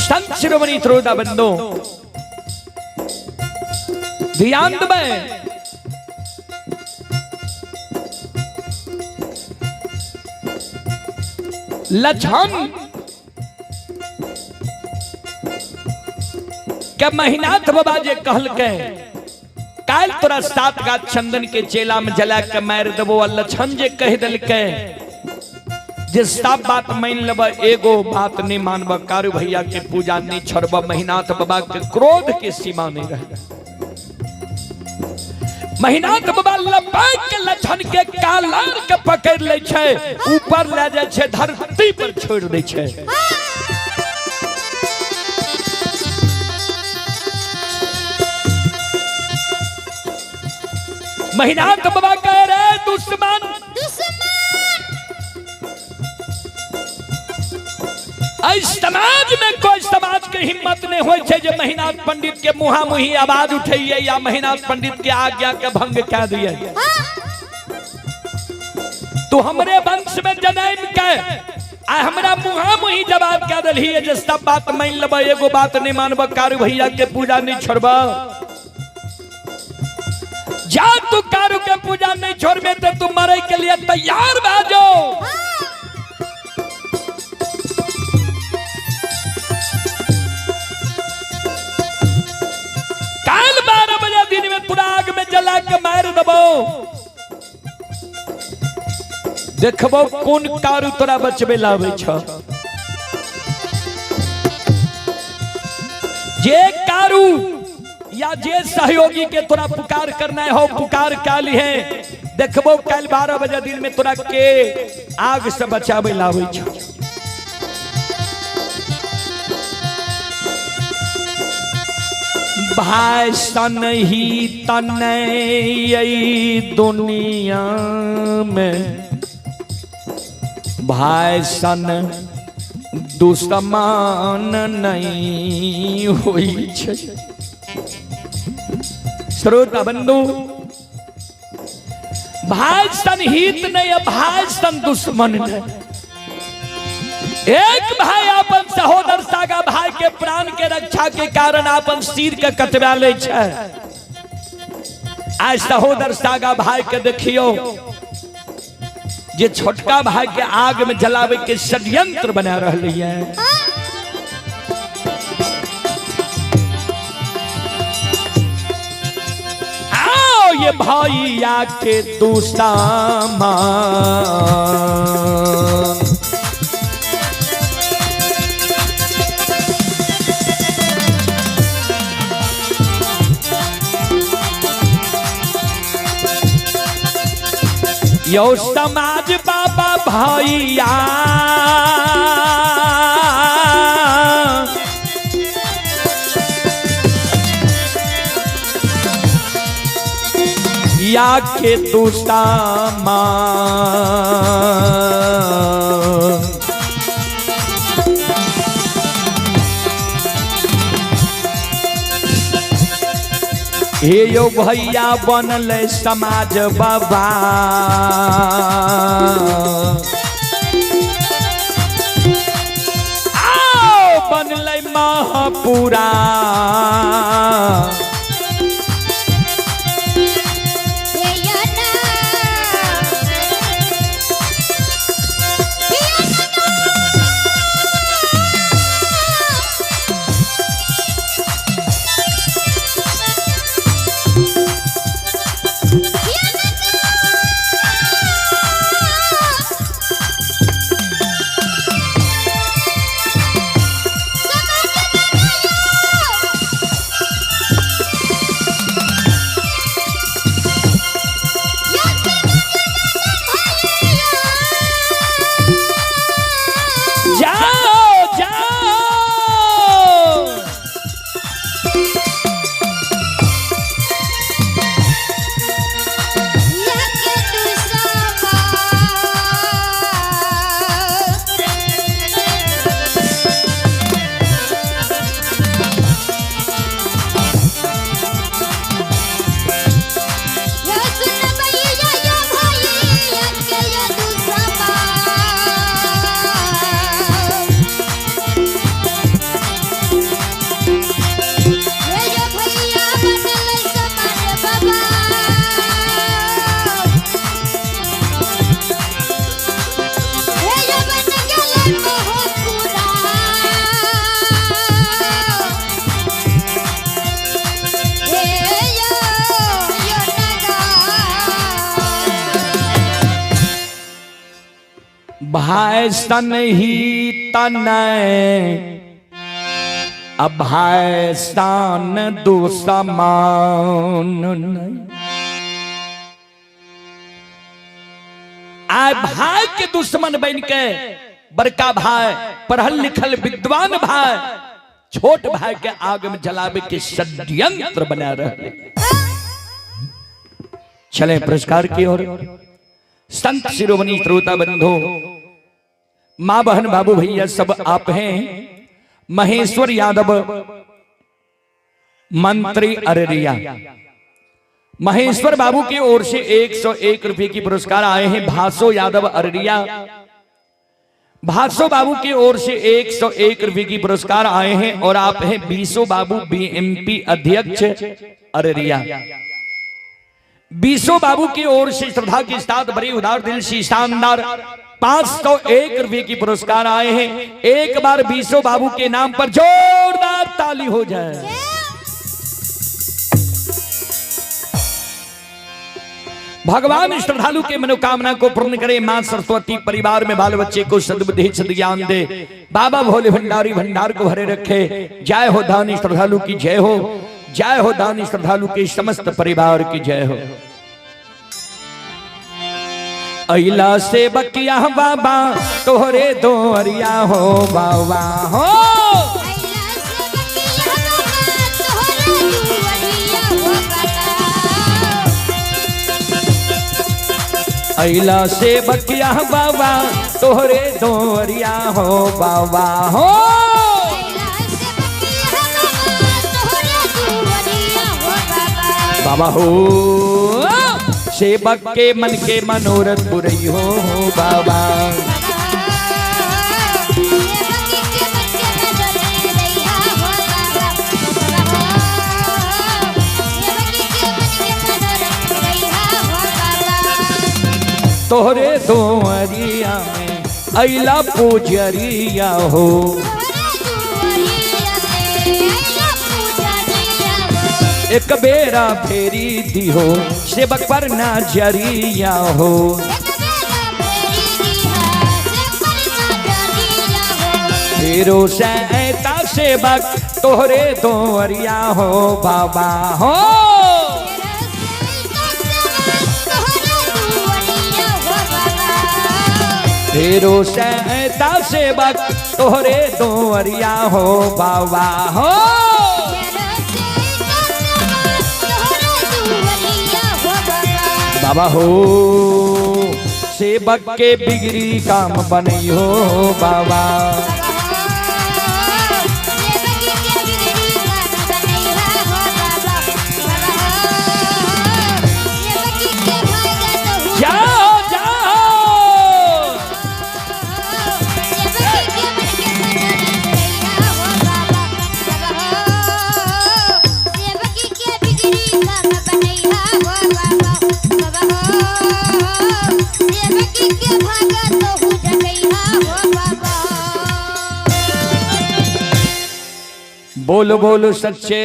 संत शिरोमणि श्रोता बंदो ध्यान में लछन के महीनाथ बाबा जे कहल के काल तोरा 7 गाछ चंदन के चेला में जला के मार देबो। लछन जे कह दिल के जे सब बात मान लब, एगो बात नहीं मानब, कारू भैया के पूजा नहीं छोड़ब। महीनाथ बाबा के क्रोध के सीमा नहीं रह। महीनाथ बाबा लपक के लछन के कालर के पकड़ ले छे, ऊपर ले जाए छे, धरती पर छोड़ दे छे। महीनाथ बाबा कह रहे दुश्मन समाज में कोई समाज के हिम्मत नहीं हो जे महीनाथ पंडित के मुहा मुही आवाज उठाइए या महीनाथ पंडित के आज्ञा के भंग कह दिए। तो हमरे वंश में जन्म के आ हमरा मुहा मुही जवाब कह दिल है जे सब बात मान लब, एगो बात नहीं मानब, कारू भैया के पूजा नहीं छोड़ब। जा तू कारू के पूजा नहीं छोड़बे तो तू मरे के लिए तैयार बाजो। काल 12 बजे दिन में पूरा आग में जला के मार देबो। देखबो कौन कारू तोरा बचबे लावे छ। जे कारू या जे सहयोगी के तोरा पुकार करना हो, पुकार काली है। देखबो कल 12 बजे दिन में तोरा के आग से बचावे लावे छ। भाई सन ही तनई दुनिया में, भाई सन दुश्मन नहीं हुई छे। श्रोता बंधु, भाई सन हित नहीं, भाई सन दुश्मन नहीं। एक भाई अपन सहोदर सागा भाई के प्राण के रक्षा के कारण अपन सिर के कटवा ले छे। आज सहोदर सागा भाई के देखियो जे छोटका भाई के आग में जलावे के षड्यंत्र बना रही है। आओ ये भैया के दूसरा मान यो समाज बाबा भैया या के दूसरा मान हे यो भैया बनल समाज बाबा आओ बनल महापुरा भाई सन ही तनय अब भाई सान दुश्मन आय भाई के दुश्मन बन के बड़का भाई पढ़ल लिखल विद्वान भाई छोट भाई के आग में जलावे के षड्यंत्र बना रहे। चले पुरस्कार की ओर। संत शिरोमणि श्रोता बंधु, मां बहन बाबू भैया सब आप हैं। महेश्वर यादव मंत्री अररिया, महेश्वर बाबू की ओर से 101 रुपए की पुरस्कार आए हैं। भासो यादव अररिया, भासो बाबू की ओर से 101 रुपए की पुरस्कार आए हैं। और आप हैं बीसो बाबू बीएमपी अध्यक्ष अररिया। बीसो बाबू की ओर से श्रद्धा के साथ बड़ी उदार दिल से शानदार 501 रुपए की पुरस्कार आए हैं। एक बार बीसो बाबू के नाम पर जोरदार ताली हो जाए। भगवान श्रद्धालु के मनोकामना को पूर्ण करे। मां सरस्वती परिवार में बाल बच्चे को सद्बुद्धि सद्ज्ञान दे। बाबा भोले भंडारी भंडार को भरे रखे। जय हो दानी श्रद्धालु की जय हो। जय हो दानी श्रद्धालु के समस्त परिवार की जय हो। अइला से बकिया बाबा तोहरे दोहरिया हो बाबा हो। अइला से बकिया बाबा तोहरे दोहरिया हो बाबा हो। बाबा हो सेवक के मन के मनोरथ बुरई हो बाबा। तोहरे दोहरिया में अइला पूजरिया हो। एक बेरा फेरी दी हो सेवक पर नजरिया हो। फेरो से ऐता सेवक तोहरे दोहरिया हो बाबा हो। फेरो से ऐता सेवक तोहरे दोहरिया हो बाबा हो। बाबा हो सेवक के बिगड़ी काम बनी हो बाबा। जाओ जाओ बोलो बोलो सच्चे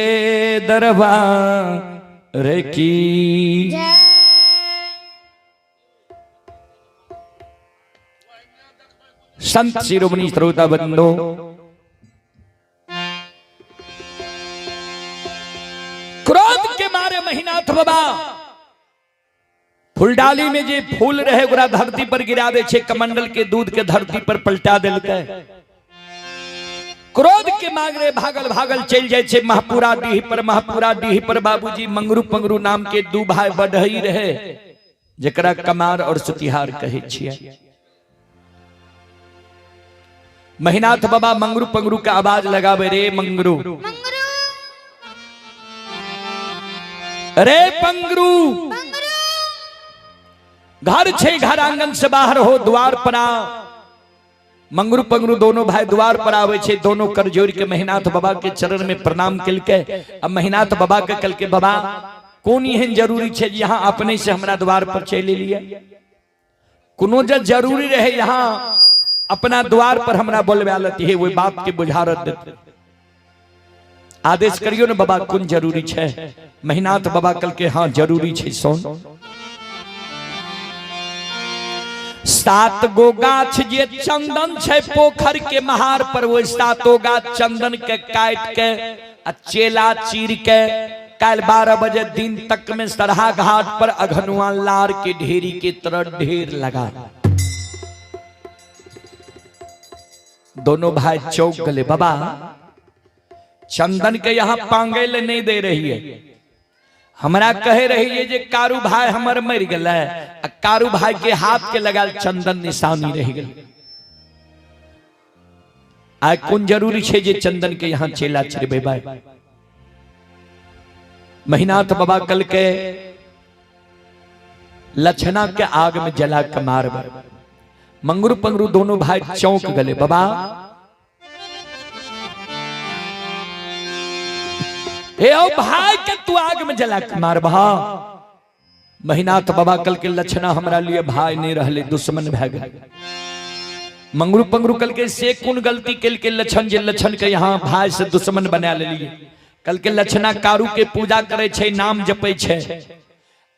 दरबार की। संत शिरोमणि श्रोता बंदो, क्रोध के मारे महीनाथ बाबा फूलडाली में जे फूल रहे गुरा धरती पर गिरा दे छे, कमंडल के दूध के धरती पर पलटा देलकै। क्रोध के मागरे भागल भागल चल जाए छे महपुरा डीह पर बाबूजी मंगरू पंगरू नाम के दू भाई बढ़ई रहे, जकरा कमार और सुतिहार कहे छियै। महीनाथ बाबा मंगरू पंगरू का आवाज लगावे, रे मंगरू रे पंगरू, घर छे घर आंगन से बाहर हो द्वार पर आ। मंगरू पंगरू दोनों भाई द्वार पर आवे छे, दोनों कर जोड़ के महीनाथ बाबा के चरण में प्रणाम कलके। अब महीनाथ बाबा के कल के बाबा कौन एहन जरूरी छे यहाँ अपने से हमरा द्वार पर चले लिए, कोनो जरूरी रहे यहाँ अपना द्वार पर हमरा बोलवा लेती है, वही बात के बुझारत देते। आदेश करियो ना बाबा कौन जरूरी छे। महीनाथ बाबा कल के हाँ जरूरी छे सोन। 7 गो गाछ जे चंदन छे पोखर के महार पर, वो 7 गाछ चंदन के काट के आ चेला चीर के कल 12 बजे दिन तक में सरहा घाट पर अघनुआ लार के ढेरी के तरह ढेर लगा। दोनों भाई चौक गले, बाबा चंदन के यहाँ पांगेल नहीं दे रही है, हमरा कहे रही है जे कारू भाई हमर मर गल, कारू भाई के हाथ के लगाल चंदन निशानी रह गई। आय कौन जरूरी छे जे चंदन के यहाँ चेला चढ़बे भाई। महीनाथ बाबा कल के लक्षणा के आग में जला के मारबे। मंगरू पंगरू दोनों भाई चौंक गले, बाबा हे ओ भाई के तू आग में जला के मारबा। महीनाथ बाबा कल के लक्षणा हमरा लिए भाई नहीं रहले, दुश्मन भै गए। मंगरू पंगरू कल के से कौन गलती कल के लक्षण जे लक्षण के यहाँ भाई से दुश्मन बना लेलिए। कल के लक्षणा कारू के पूजा करे छे, नाम जपे छे।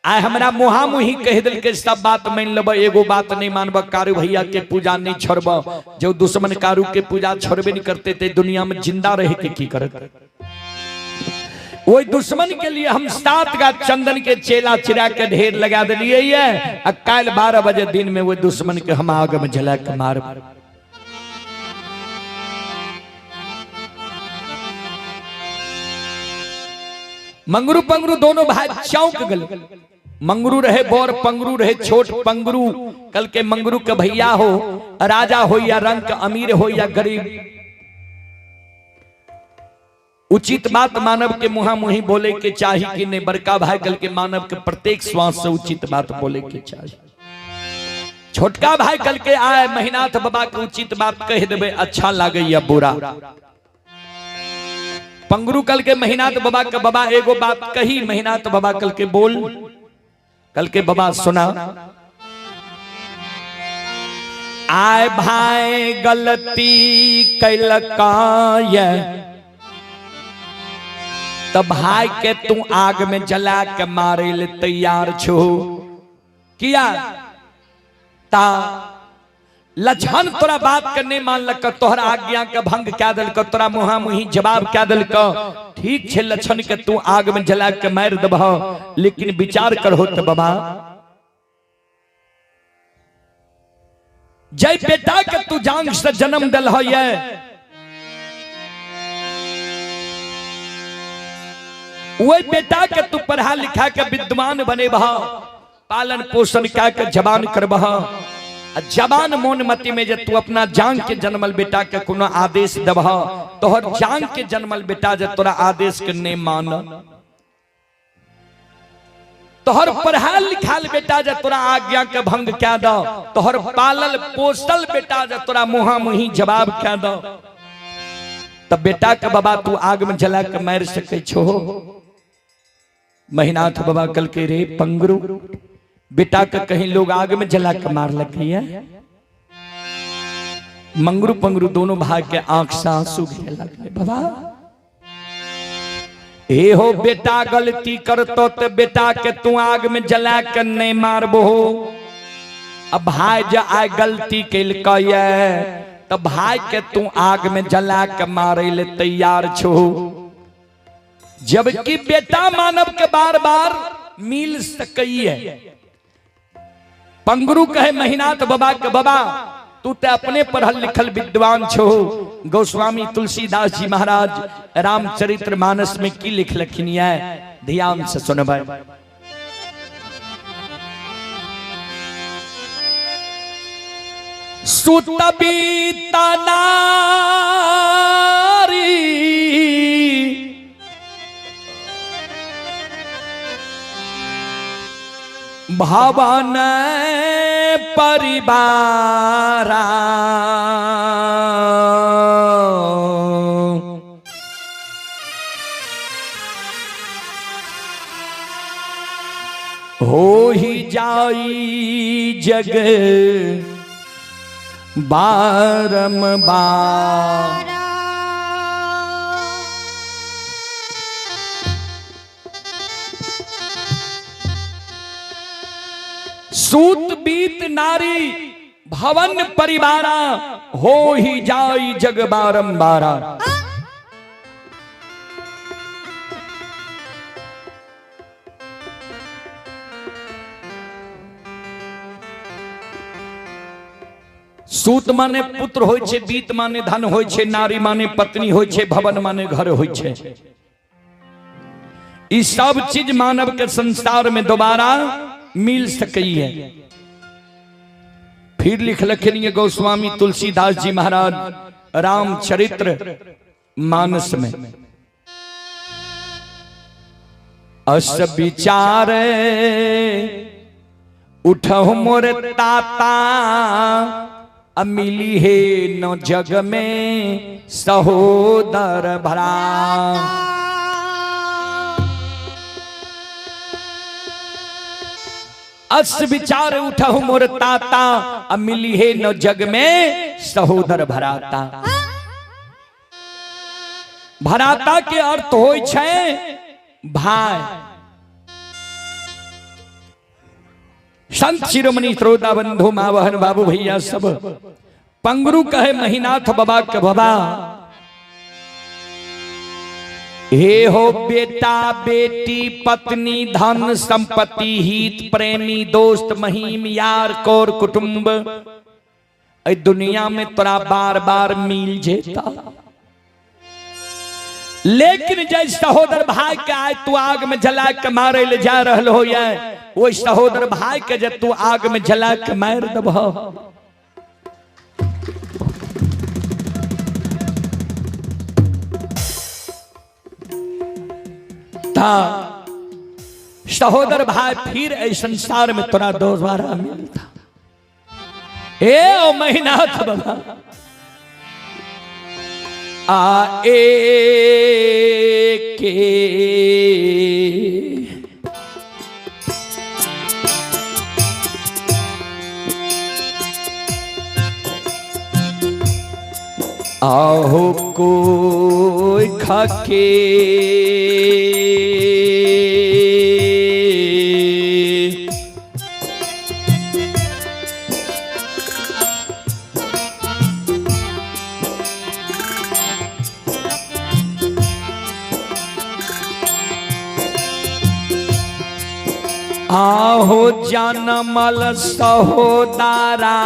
आय हमरा मुहा मुही कह दिल के सब बात मान लब, एगो बात नहीं मानब, कारू भैया के पूजा नहीं छोड़ब। जो दुश्मन कारू के पूजा छोड़बे नहीं करते थे दुनिया में जिंदा रहे के की करत। वही दुश्मन के लिए हम 7 गाछ चंदन के चेला चिरा के ढेर लगा दिलिए ये। कल 12 बजे दिन में वो दुश्मन के हम आग में जला के मार। मंगरू पंगरू दोनों भाई चौंक गए। मंगरू रहे बोर, पंगरू रहे छोट पंगरू। कल के मंगरू के भैया हो, राजा हो या रंग अमीर हो या गरीब, उचित बात मानव के मुहा मुही बोले के चाहिए कि नहीं। बड़का भाई कल के मानव के प्रत्येक श्वास से उचित बात बोले के चाहिए। छोटका भाई कल के आए महीनाथ बाबा के उचित बात कह देवे, अच्छा लागे या बुरा। पंगरू कल के महीनाथ बाबा के बाबा एगो बात कही, महीनाथ बाबा कल के बोल, कल के बाबा सुना। आय भाई गलती कैलकाय तो भाई के तू आग में जला के मारे ले तैयार छो किया ता लक्षण तोरा बात करने मान लग तोहरा आज्ञा के भंग क्या दिल को तोरा मुहा मुही जवाब क्या दिल को ठीक छे लक्षण के तू आग में जला के मार दबह लेकिन विचार करहो तो बाबा जय बेटा के तू जांग से जन्म दल हो ये वही बेटा के तू पढ़ा लिखा के विद्वान बने बहा पालन पोषण क्या के जवान कर बहा जवान मोन मती में जे तू अपना जांग के जन्मल बेटा के कोनो आदेश दबह तोहर जांग के जन्मल बेटा जे तोरा आदेश के नहीं मान तोहर पढ़ाल लिखाल बेटा जे तोरा आज्ञा के भंग क्या दो तोहर पालल पोसल बेटा जे तोरा मुहा मुही जवाब क्या दो तब बेटा के बाबा तू आग में जला के मार सके छो महीनाथ बाबा कल के रे पंगरू बेटा का कहीं लोग आग में जला के मार लगी है मंगरू पंगरू दोनों भाई के आंख से आंसू गिरे लगे बाबा ए हो बेटा गलती करतो तो बेटा के तू आग में जला के नहीं मारबो अब भाई जो आय गलती कैल तो भाई के तू आग में जला के मारे ले तैयार छो जबकि बेटा मानव के बार बार मिल सकई है पंगरू कहे महीनाथ बाबा के बाबा तू ते अपने पढ़ल लिखल विद्वान छो गोस्वामी तुलसीदास जी महाराज रामचरित्र मानस में की लिख लखिन है ध्यान से सुनबे सुत बीता नारी भवन परिवारा हो ही जाई जग बारंबार सूत बीत नारी भवन परिवारा हो ही जाई जग बारंबारा सूत माने पुत्र होय छे बीत माने धन होय छे नारी माने पत्नी होय छे भवन माने घर होय छे ई सब चीज मानव के संसार में दोबारा मिल सकई है फिर लिख लखिन गोस्वामी तुलसीदास जी महाराज रामचरित्र मानस में अस विचार उठो मोर ताता मिली है न जग में सहोदर भरा अस विचार उठहु मोर ताता अब मिली है न जग में सहोदर भराता भराता के अर्थ होय छे भाई संत शिरोमणि श्रोता बंधु माँ बहन बाबू भैया सब पंगरू कहे महीनाथ बाबा के बाबा हे हो बेटा बेटी पत्नी धन संपत्ति हित प्रेमी दोस्त महीम यार कोर कुटुंब दुनिया में तोरा बार बार मिल जेता लेकिन जय सहोदर भाई के आय तू आग में जला के मारे ले जा रहल हो वो सहोदर भाई के जब तू आग में जला के मार दब सहोदर भाई फिर इस संसार में तोरा दोबारा मिलता ए ओ महीनाथ बाबा आ ए के आहो कोई खाके आहो जनमल सहोदारा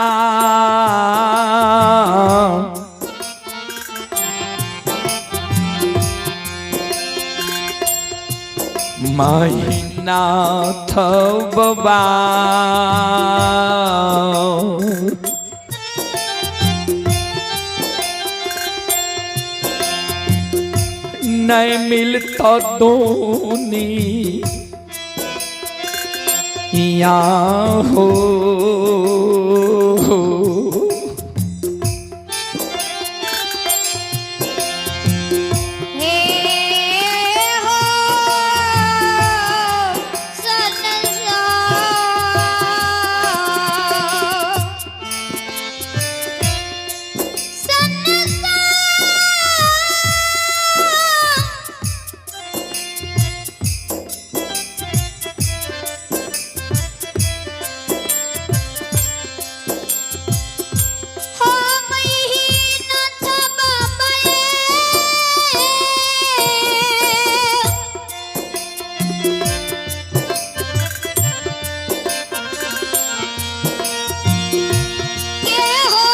महिनाथ बाबा नहीं मिलता दोनी या हो हे हो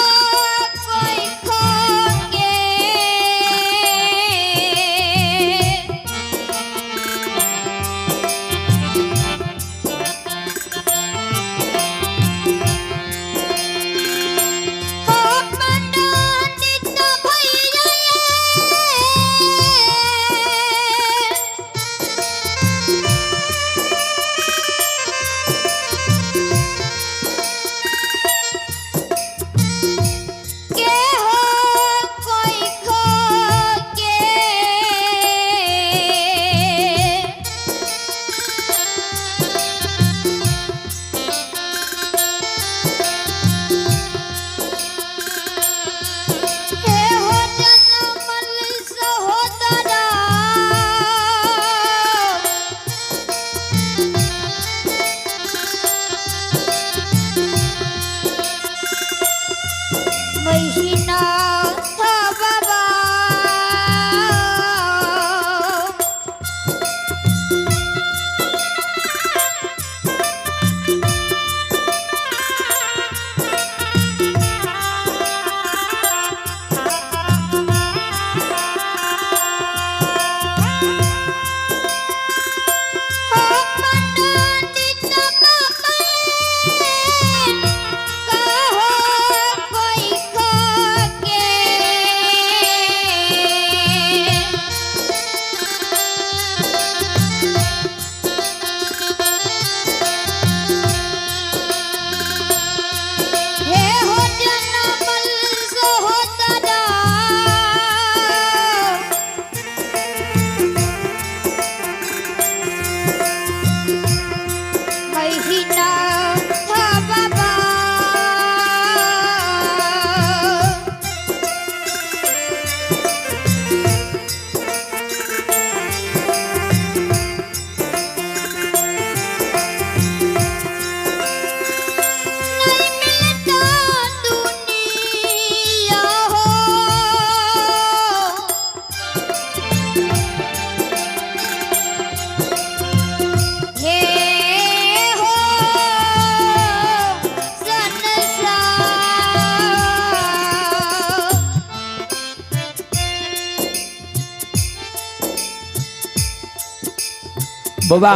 बाबा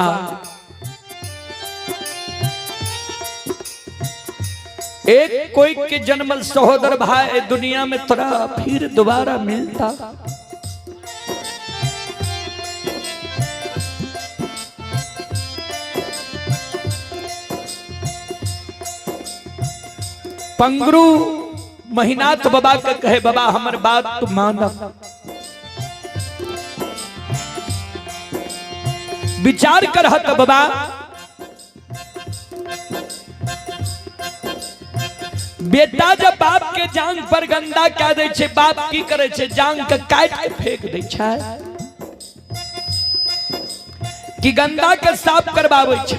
एक कोई के जन्मल सहोदर भाई दुनिया में तोरा फिर दोबारा मिलता। पंगरू महीनाथ बाबा के कहे बाबा हमर बात तुम माना, विचार कर हत बाबा बेटा जब बाप के जांग पर गंदा कह दे छे, बाप की करे छे, जांग के काट के फेंक दे छे कि गंदा के साफ करवावे छे।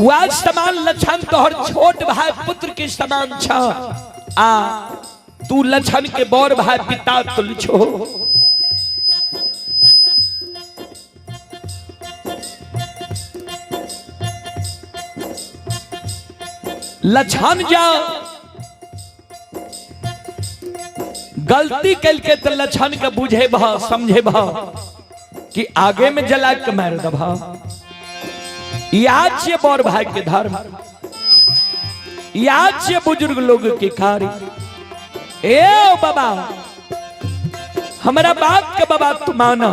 वह समान लक्षण तोहर छोट भाई पुत्र के समान छ, आ तू लक्षण के बड़ भाई पिता तुल छो। लक्षण जा गलती कल के तो लक्षण के बुझे भा समझे भा कि आगे में जला के मार दबा। याद से बड़ भाई के धर्म, याद से बुजुर्ग लोग के कार्य। ए बाबा हमारा बाप के बाबा तू मानो,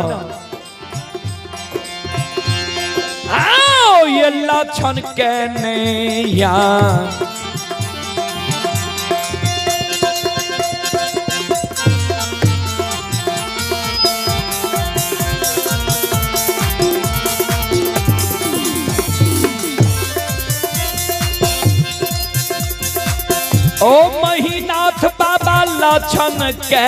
आओ ये लक्षण के नैया ओ महीनाथ बाबा लक्षण के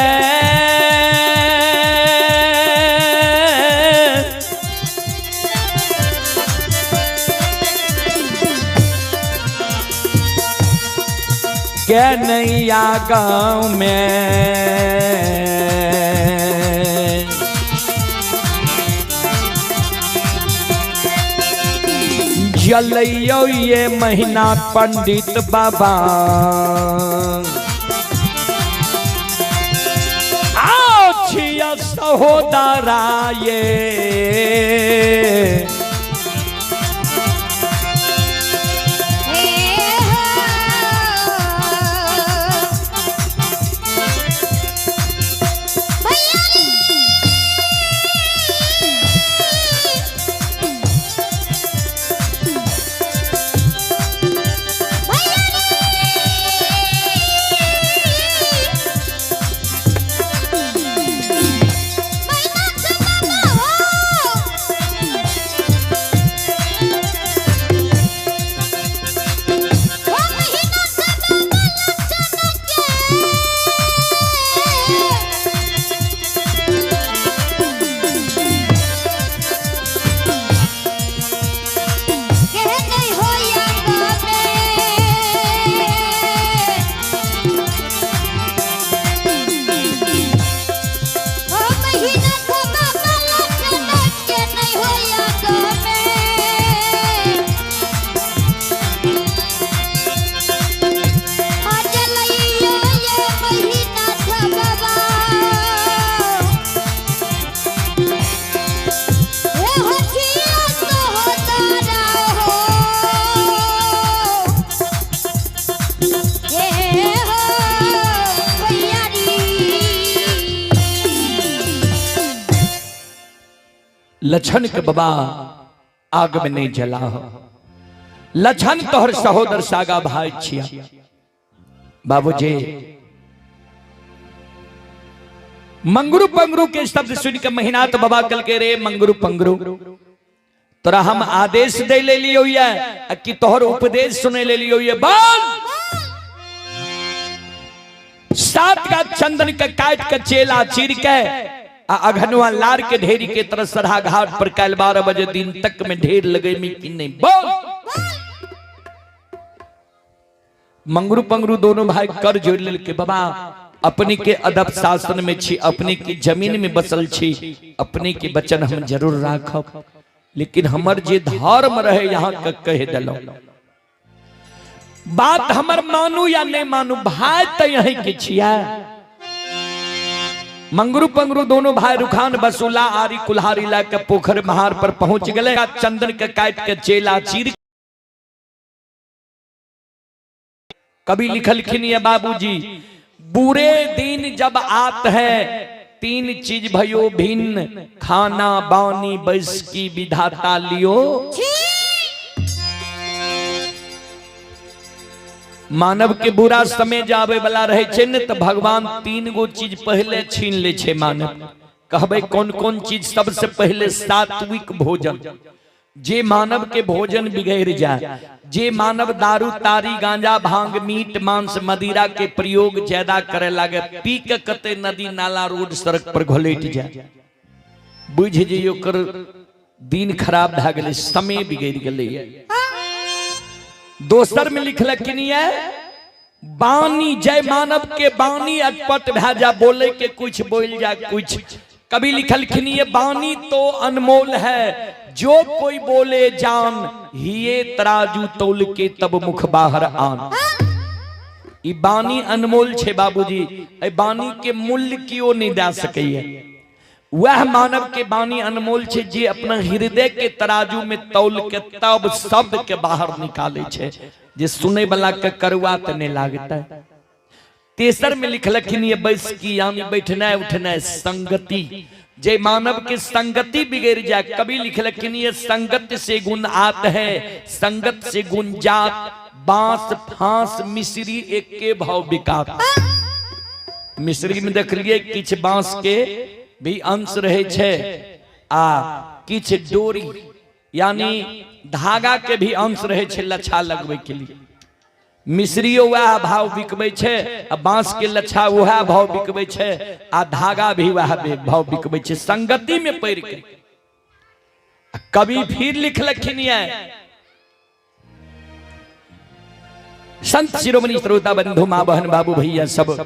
नैया गाँव में जलैयो ये महीना पंडित बाबा, आओ छिया सहोदरा ये लक्षण के बाबा आग में नहीं जला हो। लक्षण तोहर सहोदर सागा भाई छिया। बाबूजी मंगरू पंगरू के शब्द सुन के महीना तो बाबा कल के रे मंगरू पंगरू तोरा हम आदेश दे ले लियो ये कि तोहर उपदेश सुने ले लियो ये। बोल 7 का चंदन का काट के चेला चीर के अघनवा लार के ढेरी के तरह सरहा घाट पर कल 12 बजे दिन तक में ढेर लगे मी कि नहीं। बोल मंगरू पंगरू दोनों भाई कर जोड़ ले के बाबा अपने के अदब शासन में छी, अपने की जमीन में बसल छी, अपने के वचन हम जरूर राखब, लेकिन हमर जे धर्म रहे यहाँ का कह दिलो। बात हमर मानू या नहीं मानू भाई तो यही के छिया। मंगरू पंगरू दोनों भाई रुखान बसूला आरी कुल्हारी ला के पोखर महार पर पहुंच गए। चंदन के काट के चेला चीर कभी लिखल खिनिया बाबूजी बुरे दिन जब आत है 3 चीज भयो भिन्न, खाना बानी बस की विधाता लियो। मानव के बुरा समय जावे वाला रहे छे न तो भगवान 3 गो चीज पहले छीन ले छे मानव। कहबे कौन कौन चीज सबसे पहले सात्विक भोजन, जे मानव के भोजन बिगड़ जाए, जे मानव दारू तारी गांजा भांग मीट मांस मदिरा के प्रयोग ज्यादा करे लागे, पी के कते नदी नाला रोड सड़क पर घोलेट जाए, बुझ जइयो कर दिन खराब भ गेले, समय बिगड़ गेले। दोसर में लिखलखिन बानी जय मानव के बानी अटपट भेजा, बोले के कुछ बोल जा कुछ। कभी लिखलखिन ये बानी तो अनमोल है, जो कोई बोले जान, हिये तराजू तौल के तब मुख बाहर आन। ई बानी अनमोल छे बाबूजी, ए बानी के मूल्य क्यों नहीं दे सकैया। वह मानव के बानी अनमोल छे जे अपना हृदय के तराजू में तौल के तब शब्द के बाहर निकाले छे, जे सुने वाला के करुआ त नहीं लागता है। तेसर में लिखलखिन ये बैस की यानी बैठना उठना संगति, जे मानव के संगति बिगड़ जाए। कभी लिखलखिन ये संगत से गुण आत है, संगत से गुण जात, बांस फांस मिश्री एक के भाव बिकात। मिश्री में देख लिए किछ बांस के भी अंश रहे छे, आ किछ डोरी यानी धागा के भी अंश रहे छे लच्छा लगवे के लिए। मिश्रियो वह भाव बिकबे छे, आ बांस के लच्छा वह भाव बिकबे छे, आ धागा भी वह भाव बिकबे छे, संगति में पड़ के। कभी फिर लिखलखिन ये संत शिरोमणि श्रोता बंधु मां बहन बाबू भैया सब,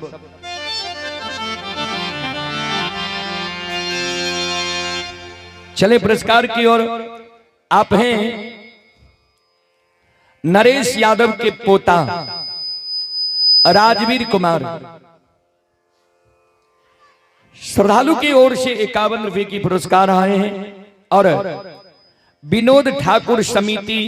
चले पुरस्कार की ओर। आप हैं नरेश यादव के पोता राजवीर कुमार, श्रद्धालु की ओर से 51 रुपए की पुरस्कार आए हैं, और विनोद ठाकुर समिति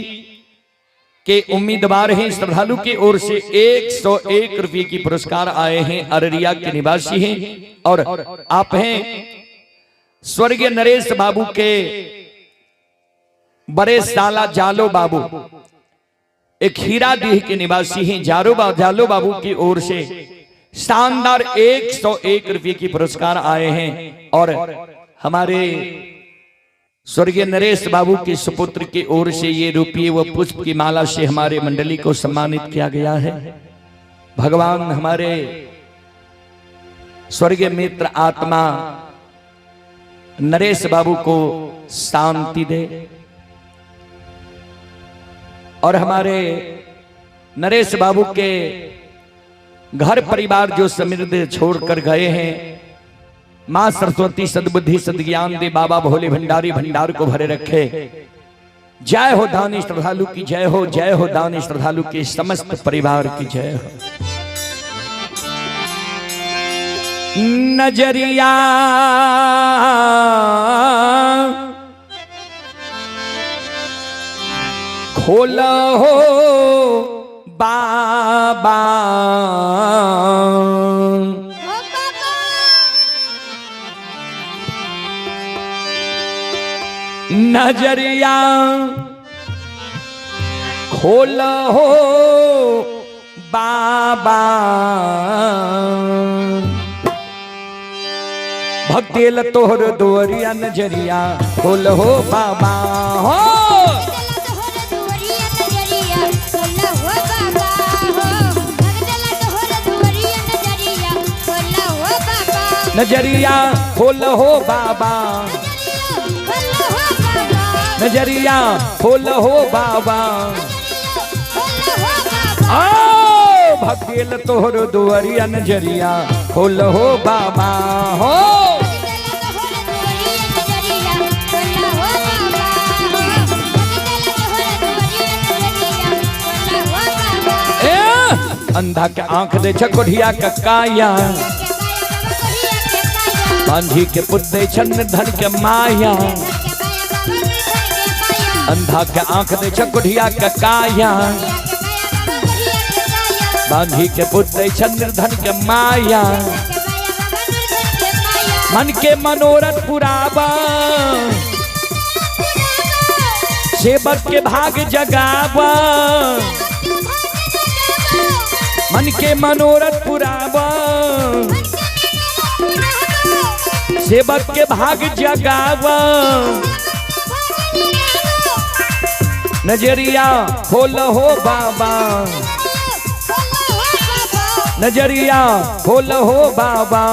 के उम्मीदवार हैं, श्रद्धालु की ओर से 101 रुपए की पुरस्कार आए हैं, अररिया के निवासी हैं। और आप हैं स्वर्गीय नरेश बाबू के बड़े साला जालो बाबू, एक हीराडीह के निवासी हैं, जालो बाबू की ओर से शानदार 101 रुपए की पुरस्कार आए हैं। और हमारे स्वर्गीय नरेश बाबू के सुपुत्र की ओर से ये रुपये व पुष्प की माला से हमारे मंडली को सम्मानित किया गया है। भगवान हमारे स्वर्गीय मित्र आत्मा नरेश बाबू को शांति दे, और हमारे नरेश बाबू के घर परिवार जो समृद्ध छोड़कर गए हैं, मां सरस्वती सद्बुद्धि सद्ज्ञान दे, बाबा भोले भंडारी भंडार को भरे रखे। जय हो दानी श्रद्धालु की जय हो, जय हो दानी श्रद्धालु के समस्त परिवार की जय हो। नजरिया खोला हो बाबा, नजरिया खोला हो बाबा, भक्तिल तोहर दुआरिया नजरिया खोल हो बाबा हो, नजरिया खोल हो बाबा, नजरिया खोल हो बाबा, आओ भक्तिल तोहर दुआरिया नजरिया खोल हो बाबा हो। अंधा के आंख दे छकोढ़िया का काया, बांधी के पुत्ते छन्न धन के माया, अंधा के आंख दे छकोढ़िया का काया, बांधी के पुत्ते छन्न धन के माया, मन के मनोरथ पुरावा, सेवक के भाग जगावा, मन के मनोरथ पुरावा, सेवक के भाग जगावा नजरिया खोल हो बाबा नजरिया खोल हो बाबा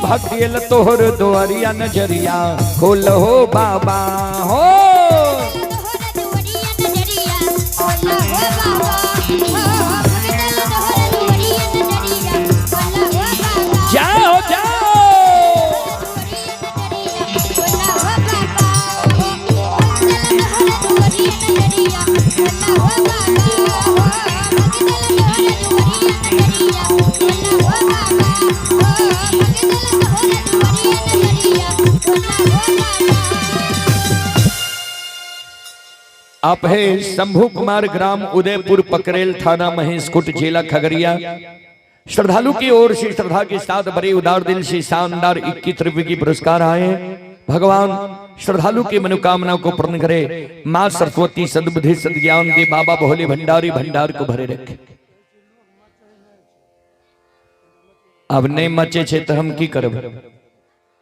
भक्तियल तोहर दुआरिया नजरिया खोल हो बाबा हो जाओ जाओ आप है शंभू कुमार ग्राम उदयपुर पकरेल थाना महेशकुट जिला खगड़िया। श्रद्धालु की ओर से श्रद्धा के साथ बड़े उदार दिल से शानदार 21 रुपए की पुरस्कार आए। भगवान श्रद्धालु की मनोकामना को पूर्ण करे। मां सरस्वती सद्बुद्धि सद्ज्ञान दे। बाबा भोले भंडारी भंडार को भरे रखे। अब नहीं मचे छे तो हम की करब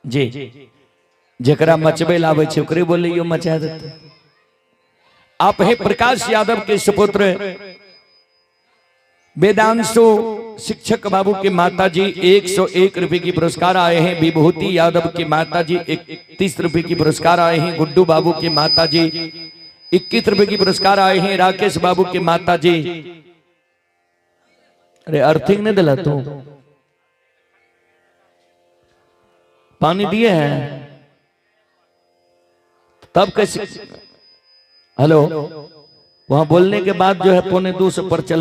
जी। जकरा मचबे लावे छे ओकरे बोले यो मचा देते। आप है प्रकाश यादव के सुपुत्र वेदांशु शिक्षक बाबू के माताजी 101 रुपए की पुरस्कार आए हैं। विभूति यादव के माताजी 31 रुपए की पुरस्कार आए हैं। गुड्डू बाबू के माताजी 21 रुपए की पुरस्कार आए हैं। राकेश बाबू के माताजी अरे अर्थिंग ने दिला तू पानी दिए हैं तब कैसे। हेलो वहां बोलने के बाद जो है 1:45 पर चला।